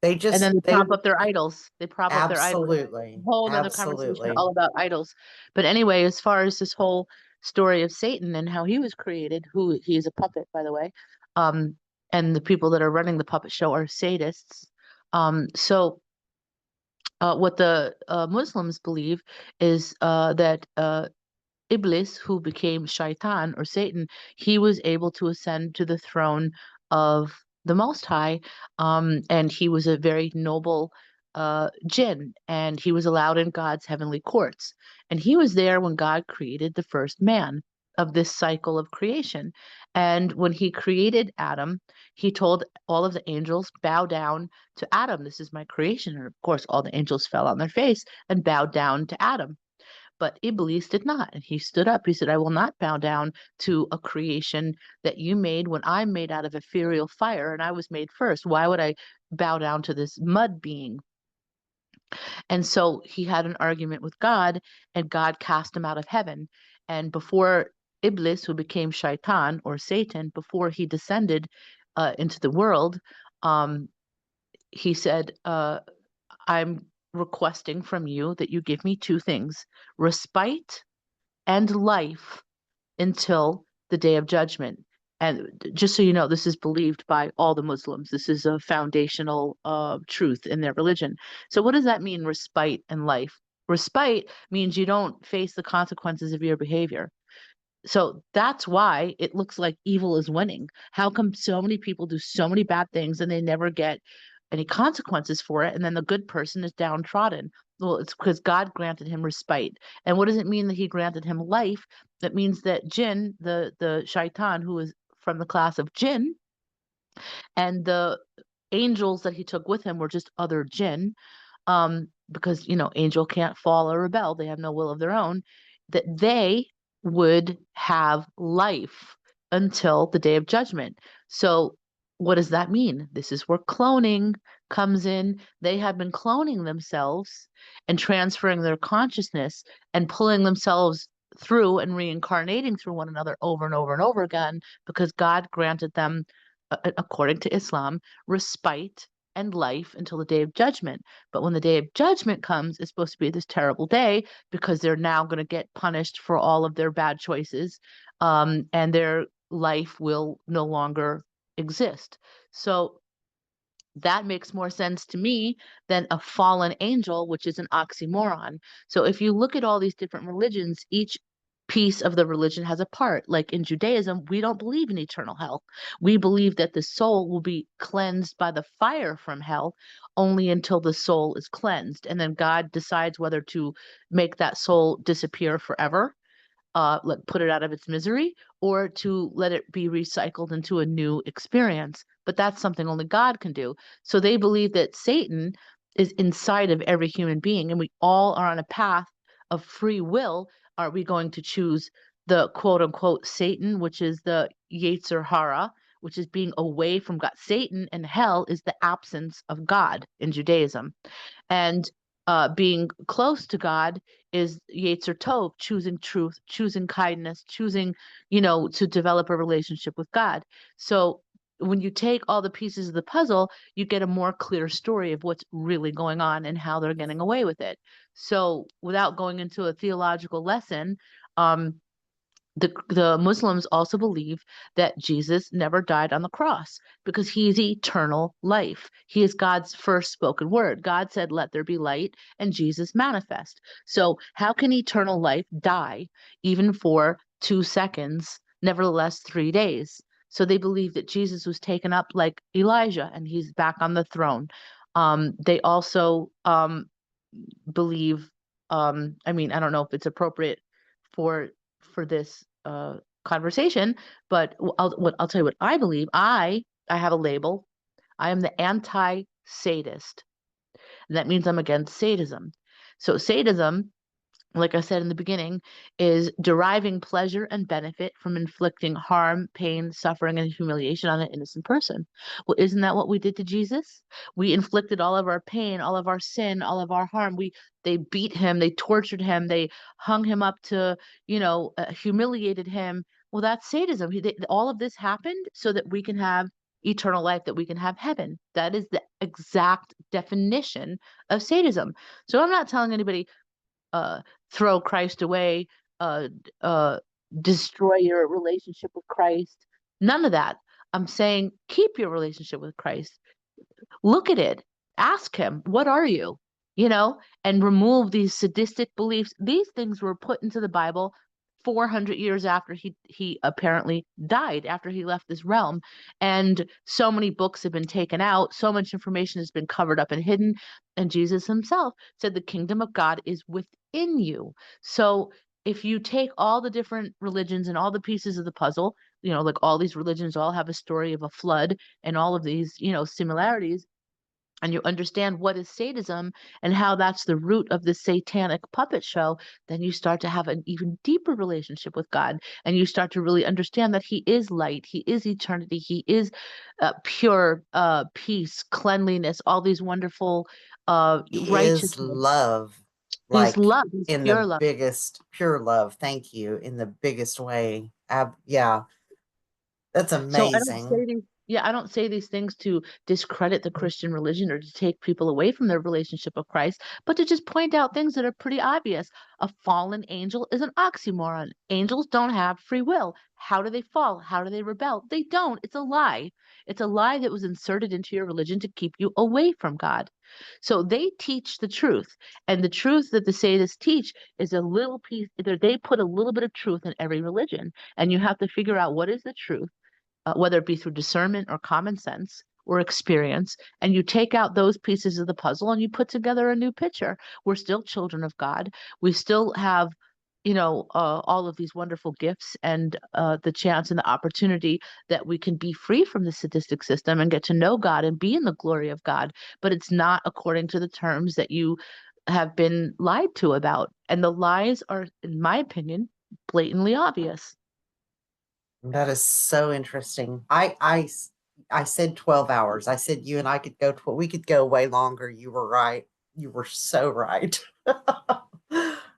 They And then just, they they prop up their idols. They prop up their idols. absolutely, Whole another conversation absolutely. all about idols. But anyway, as far as this whole story of Satan and how he was created, who he is a puppet, by the way, um, and the people that are running the puppet show are sadists. What the Muslims believe is that Iblis, who became Shaitan or Satan, he was able to ascend to the throne of the Most High, and he was a very noble jinn, and he was allowed in God's heavenly courts. And he was there when God created the first man of this cycle of creation. And when he created Adam, he told all of the angels, bow down to Adam. This is my creation. And of course, all the angels fell on their face and bowed down to Adam. But Iblis did not. And he stood up. He said, I will not bow down to a creation that you made when I'm made out of ethereal fire and I was made first. Why would I bow down to this mud being? And so he had an argument with God, and God cast him out of heaven. And before Iblis, who became Shaitan or Satan, before he descended into the world, um, he said, I'm requesting from you that you give me two things: respite and life until the day of judgment. And just so you know, this is believed by all the Muslims. This is a foundational truth in their religion. So, what does that mean, respite and life? Respite means you don't face the consequences of your behavior. So that's why it looks like evil is winning. How come so many people do so many bad things and they never get any consequences for it? And then the good person is downtrodden. Well, it's because God granted him respite. And what does it mean that he granted him life? That means that jinn, the shaitan, who is from the class of jinn, and the angels that he took with him were just other jinn, because angel can't fall or rebel, they have no will of their own, that they would have life until the day of judgment. So what does that mean? This is where cloning comes in. They have been cloning themselves and transferring their consciousness and pulling themselves through and reincarnating through one another over and over and over again, because God granted them, according to Islam, respite and life until the day of judgment. But when the day of judgment comes, it's supposed to be this terrible day, because they're now going to get punished for all of their bad choices, and their life will no longer exist. So that makes more sense to me than a fallen angel, which is an oxymoron. So if you look at all these different religions, each piece of the religion has a part. Like in Judaism, we don't believe in eternal hell. We believe that the soul will be cleansed by the fire from hell only until the soul is cleansed. And then God decides whether to make that soul disappear forever, put it out of its misery, or to let it be recycled into a new experience. But that's something only God can do. So they believe that Satan is inside of every human being, and we all are on a path of free will. Are we going to choose the quote unquote Satan, which is the Yetzer Hara, which is being away from God? Satan and hell is the absence of God in Judaism. And being close to God is Yetzer Tov, choosing truth, choosing kindness, choosing, to develop a relationship with God. So when you take all the pieces of the puzzle, you get a more clear story of what's really going on and how they're getting away with it. So without going into a theological lesson, um, the Muslims also believe that Jesus never died on the cross because he is eternal life. He is God's first spoken word. God said, "Let there be light," and Jesus manifest. So how can eternal life die even for 2 seconds, nevertheless 3 days? So they believe that Jesus was taken up like Elijah and he's back on the throne. They also believe, I mean, I don't know if it's appropriate for this conversation, but I'll tell you what I believe. I have a label. I am the anti-sadist. And that means I'm against sadism. So sadism, like I said in the beginning, is deriving pleasure and benefit from inflicting harm, pain, suffering, and humiliation on an innocent person. Well, isn't that what we did to Jesus? We inflicted all of our pain, all of our sin, all of our harm. They beat him, they tortured him, they hung him up to, humiliated him. Well, that's sadism. All of this happened so that we can have eternal life, that we can have heaven. That is the exact definition of sadism. So I'm not telling anybody, throw Christ away, uh, uh, destroy your relationship with Christ. None of that. I'm saying keep your relationship with Christ. Look at it. Ask him, what are you? You know, and remove these sadistic beliefs. These things were put into the Bible 400 years after he apparently died, after he left this realm. And so many books have been taken out, so much information has been covered up and hidden. And Jesus himself said the kingdom of God is within you. So if you take all the different religions and all the pieces of the puzzle, you know, like all these religions all have a story of a flood and all of these, you know, similarities, and you understand what is sadism and how that's the root of the satanic puppet show, then you start to have an even deeper relationship with God. And you start to really understand that he is light, he is eternity, he is pure peace, cleanliness, all these wonderful He is righteousness. love, He's like love, he's in the pure love. biggest, pure love. Thank you. In the biggest way. Yeah, that's So I don't say amazing. these, yeah, I don't say these things to discredit the Christian religion or to take people away from their relationship with Christ, but to just point out things that are pretty obvious. A fallen angel is an oxymoron. Angels don't have free will. How do they fall? How do they rebel? They don't. It's a lie. It's a lie that was inserted into your religion to keep you away from God. So they teach the truth. And the truth that the sadists teach is a little piece, they put a little bit of truth in every religion. And you have to figure out what is the truth, whether it be through discernment or common sense or experience, and you take out those pieces of the puzzle and you put together a new picture. We're still children of God. We still have, you know, all of these wonderful gifts and the chance and the opportunity that we can be free from the sadistic system and get to know God and be in the glory of God. But it's not according to the terms that you have been lied to about. And the lies are, in my opinion, blatantly obvious. That is so interesting. I said 12 hours. I said you and I could go 12, we could go way longer. You were right. You were so right.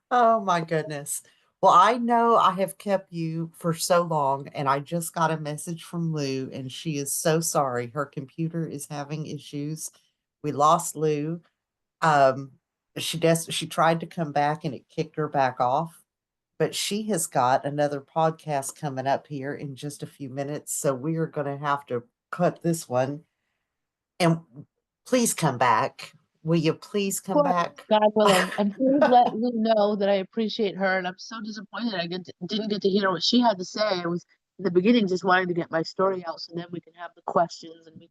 Oh my goodness. Well, I know I have kept you for so long, and I just got a message from Lou, and she is so sorry. Her computer is having issues. We lost Lou. Um, she tried to come back and it kicked her back off, but she has got another podcast coming up here in just a few minutes. So we are going to have to cut this one. And please come back. Will you please come Course, back? God willing. And please let Lou know that I appreciate her. And I'm so disappointed didn't get to hear what she had to say. I was in the beginning just wanting to get my story out so then we can have the questions and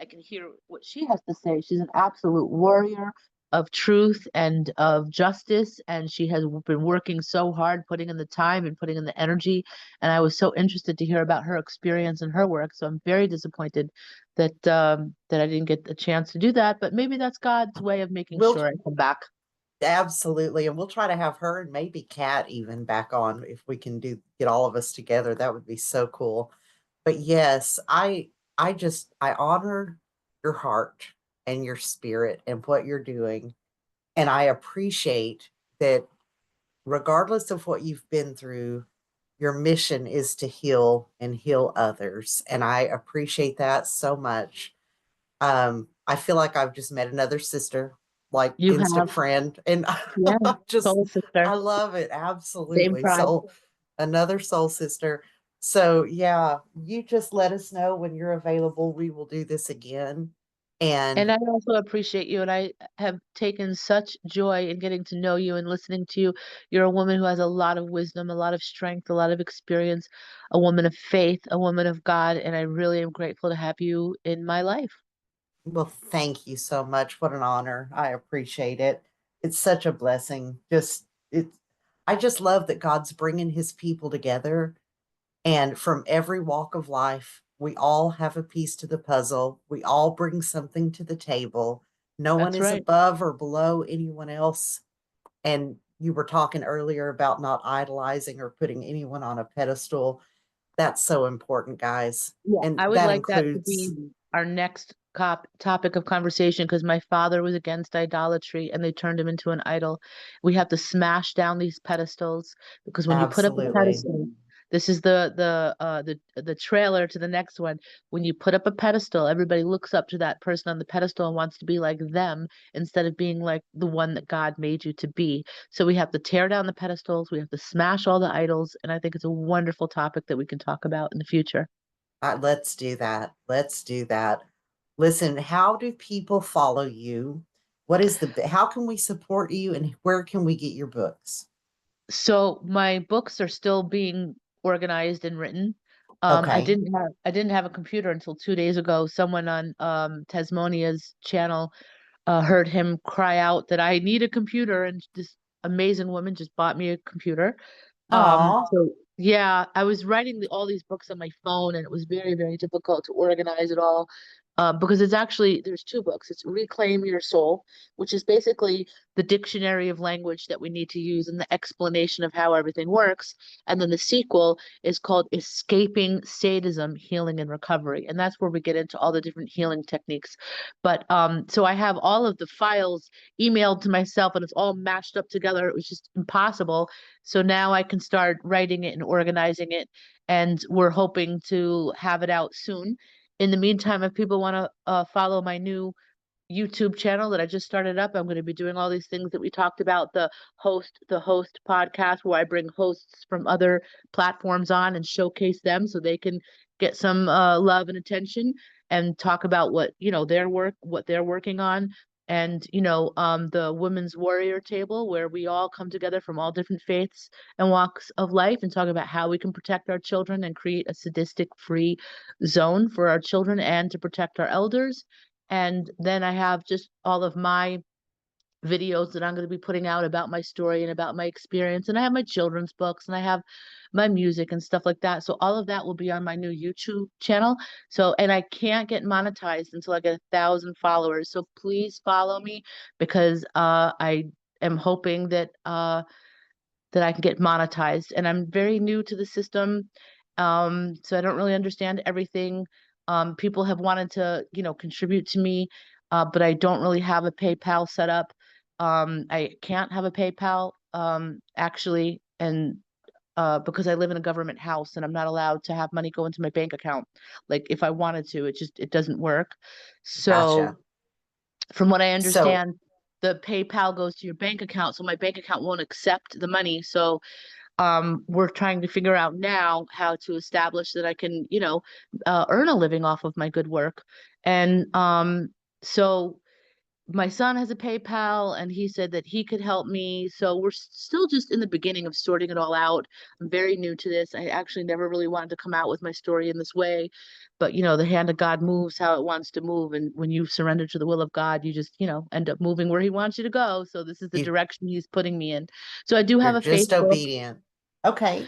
I can hear what she has to say. She's an absolute warrior of truth and of justice. And she has been working so hard, putting in the time and putting in the energy. And I was so interested to hear about her experience and her work. So I'm very disappointed that I didn't get a chance to do that, but maybe that's God's way of making We'll sure I come back. absolutely. And we'll try to have her and maybe Kat even back on if we can get all of us together. That would be so cool. But yes, I honor your heart and your spirit and what you're doing. And I appreciate that regardless of what you've been through, your mission is to heal and heal others. And I appreciate that so much. I feel like I've just met another sister, like You instant have, friend. And yeah, just, soul sister, I love it. same Absolutely. tribe. So, another soul sister. So, yeah, you just let us know when you're available. We will do this again. And And I also appreciate you, and I have taken such joy in getting to know you and listening to you. You're a woman who has a lot of wisdom, a lot of strength, a lot of experience, a woman of faith, a woman of God, and I really am grateful to have you in my life. well, thank you so much. What an honor. I appreciate it. It's such a blessing. I just love that God's bringing his people together, and from every walk of life, we all have a piece to the puzzle. We all bring something to the table. No one That's is right. above or below anyone else. And you were talking earlier about not idolizing or putting anyone on a pedestal. That's so important, guys. Yeah, And I would that like that to includes, be our next topic of conversation because my father was against idolatry and they turned him into an idol. We have to smash down these pedestals because when you put up a absolutely. pedestal, This is the trailer to the next one. When you put up a pedestal, everybody looks up to that person on the pedestal and wants to be like them instead of being like the one that God made you to be. So we have to tear down the pedestals, we have to smash all the idols, and I think it's a wonderful topic that we can talk about in the future. Let's do that. Let's do that. Listen, how do people follow you? What is how can we support you and where can we get your books? So my books are still being organized and written. Okay. I didn't have a computer until 2 days ago. Someone on Tasmania's channel heard him cry out that I need a computer, and this amazing woman just bought me a computer. Aw, So yeah, I was writing all these books on my phone, and it was very, very difficult to organize it all. Because it's actually, there's two books. It's Reclaim Your Soul, which is basically the dictionary of language that we need to use and the explanation of how everything works. And then the sequel is called Escaping Sadism, Healing and Recovery. And that's where we get into all the different healing techniques. But so I have all of the files emailed to myself, and it's all mashed up together. It was just impossible. So now I can start writing it and organizing it, and we're hoping to have it out soon. In the meantime, if people want to follow my new YouTube channel that I just started up, I'm going to be doing all these things that we talked about, the host podcast, where I bring hosts from other platforms on and showcase them so they can get some love and attention, and talk about what they're working on. And the women's warrior table, where we all come together from all different faiths and walks of life and talk about how we can protect our children and create a sadistic free zone for our children and to protect our elders. And then I have just all of my videos that I'm going to be putting out about my story and about my experience. And I have my children's books, and I have my music and stuff like that. So all of that will be on my new YouTube channel. So, and I can't get monetized until I get 1,000 followers. So please follow me, because I am hoping that I can get monetized. And I'm very new to the system, so I don't really understand everything. People have wanted to, contribute to me, but I don't really have a PayPal set up. I can't have a PayPal, actually, and because I live in a government house and I'm not allowed to have money go into my bank account. Like if I wanted to, it doesn't work. So gotcha. from what I So understand, the PayPal goes to your bank account, so my bank account won't accept the money. So we're trying to figure out now how to establish that I can, earn a living off of my good work. And so my son has a PayPal, and he said that he could help me. So we're still just in the beginning of sorting it all out. I'm very new to this. I actually never really wanted to come out with my story in this way, but the hand of God moves how it wants to move. And when you surrender to the will of God, you just, end up moving where he wants you to go. So this is the you direction he's putting me in. So I do you're have a just Facebook. obedient. Okay.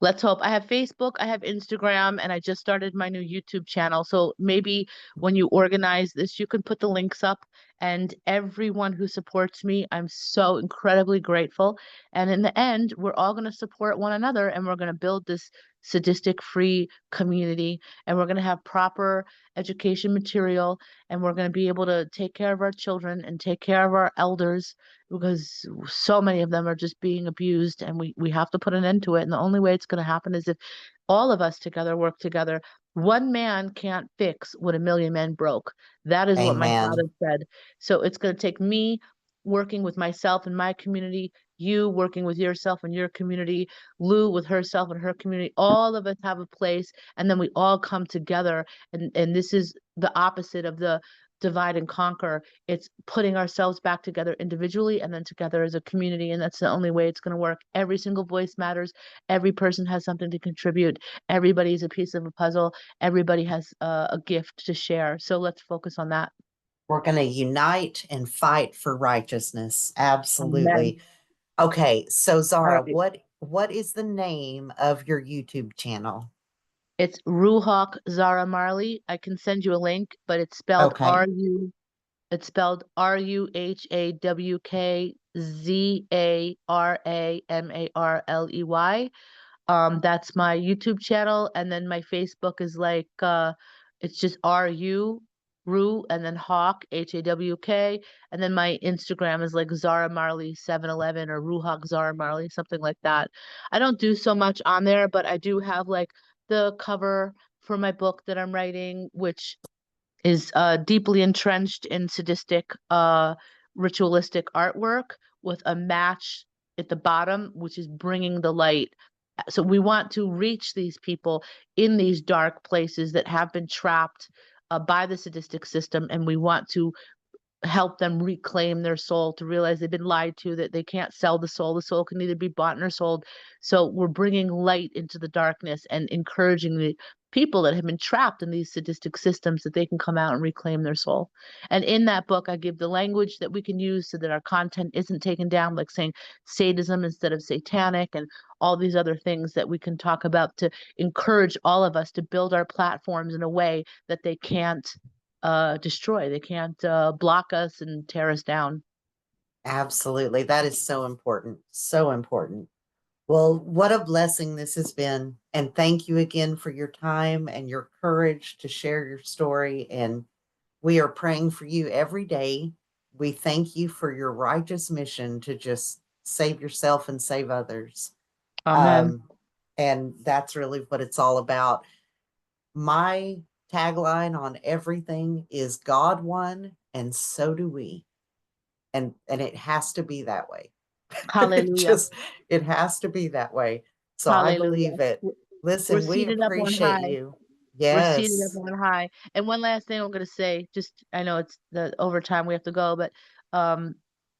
Let's hope. I have Facebook, I have Instagram, and I just started my new YouTube channel. So maybe when you organize this, you can put the links up. And everyone who supports me, I'm so incredibly grateful. And in the end, we're all going to support one another, and we're going to build this sadistic free community, and we're going to have proper education material, and we're going to be able to take care of our children and take care of our elders, because so many of them are just being abused, and we have to put an end to it. And the only way it's going to happen is if all of us together work together. One man can't fix what a million men broke. That is what my father Amen. said. So it's going to take me working with myself and my community, you working with yourself and your community, Lou with herself and her community. All of us have a place, and then we all come together. And this is the opposite of the divide and conquer. It's putting ourselves back together individually and then together as a community. And that's the only way it's going to work. Every single voice matters. Every person has something to contribute. Everybody's a piece of a puzzle. Everybody has a gift to share. So let's focus on that. We're going to unite and fight for righteousness. Amen. Absolutely. Okay, so All Zara, right. what is the name of your YouTube channel? It's Ruhawk Zara Marley. I can send you a link, but Okay. it's spelled RuhawkZaraMarley. That's my YouTube channel, and then my Facebook is like it's just RU. Rue, and then Hawk, Hawk, and then my Instagram is like Zara Marley 711 or Rue Hawk Zara Marley, something like that. I don't do so much on there, but I do have like the cover for my book that I'm writing, which is deeply entrenched in sadistic, ritualistic artwork with a match at the bottom, which is bringing the light. So we want to reach these people in these dark places that have been trapped by the sadistic system, and we want to help them reclaim their soul, to realize they've been lied to, that they can't sell the soul. The soul can neither be bought nor sold. So we're bringing light into the darkness and encouraging the people that have been trapped in these sadistic systems that they can come out and reclaim their soul. And in that book, I give the language that we can use so that our content isn't taken down, like saying sadism instead of satanic, and all these other things that we can talk about to encourage all of us to build our platforms in a way that they can't destroy. They can't block us and tear us down. Absolutely. That is so important. So important. Well, what a blessing this has been. And thank you again for your time and your courage to share your story. And we are praying for you every day. We thank you for your righteous mission to just save yourself and save others. Amen. Um, and that's really what it's all about. My tagline on everything is God won, and so do we. And it has to be that way. It Hallelujah. just it has to be that way. So I Hallelujah. believe it. We're Listen, we seated up on appreciate high. you. We're seated up Yes. on high. And one last thing I'm going to say, just I know it's the overtime we have to go, but um,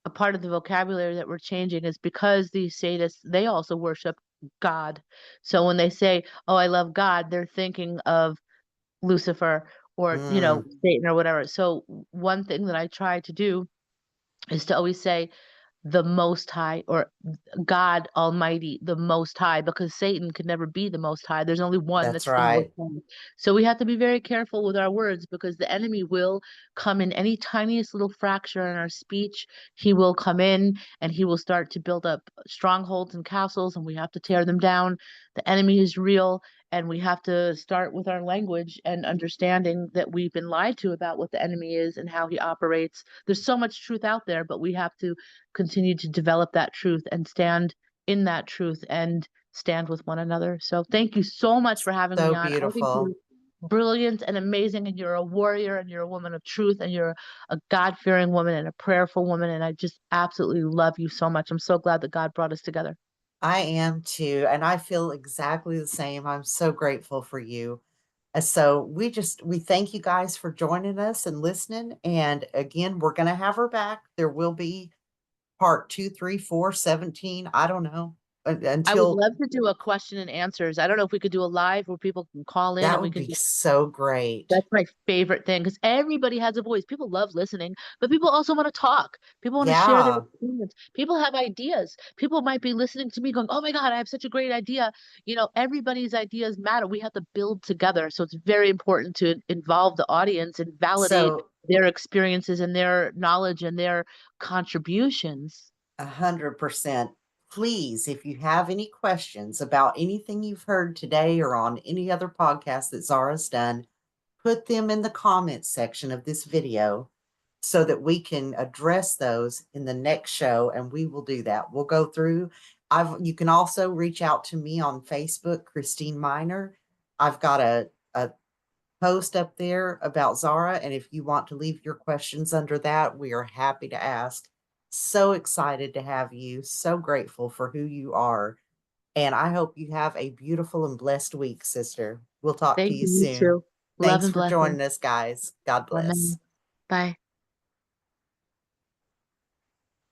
a part of the vocabulary that we're changing is because these sadists, they also worship God. So when they say, "Oh, I love God," they're thinking of Lucifer or, Mm, Satan or whatever. So one thing that I try to do is to always say the Most High, or God Almighty, the Most High, because Satan can never be the Most High. There's only one that's that's the Most right. High. So we have to be very careful with our words, because the enemy will come in any tiniest little fracture in our speech. He will come in and he will start to build up strongholds and castles, and we have to tear them down. The enemy is real, and we have to start with our language and understanding that we've been lied to about what the enemy is and how he operates. There's so much truth out there, but we have to continue to develop that truth and stand in that truth and stand with one another. So thank you so much for having me So on. I think you're beautiful. brilliant and amazing, and you're a warrior, and you're a woman of truth, and you're a God-fearing woman and a prayerful woman, and I just absolutely love you so much. I'm so glad that God brought us together. I am too. And I feel exactly the same. I'm so grateful for you. So we thank you guys for joining us and listening. And again, we're gonna have her back. There will be part 2, 3, 4, 17. I don't know. I would Until love to do a question and answers. I don't know if we could do a live where people can call in that and we would can be do. so great. That's my favorite thing, because everybody has a voice. People love listening, but people also want to talk. People want to share their Yeah. opinions. People have ideas. People might be listening to me going, "Oh my God, I have such a great idea." Everybody's ideas matter. We have to build together. So it's very important to involve the audience and validate So their experiences and their knowledge and their contributions. 100%. Please, if you have any questions about anything you've heard today or on any other podcast that Zara's done, put them in the comments section of this video so that we can address those in the next show, and we will do that. We'll go through. You can also reach out to me on Facebook, Christine Miner. I've got a post up there about Zara, and if you want to leave your questions under that, we are happy to ask. So excited to have you. So grateful for who you are. And I hope you have a beautiful and blessed week, sister. We'll talk to Thank you you, you soon. too. Love Thanks and for blessings. joining us, guys. God bless. Amen. Bye.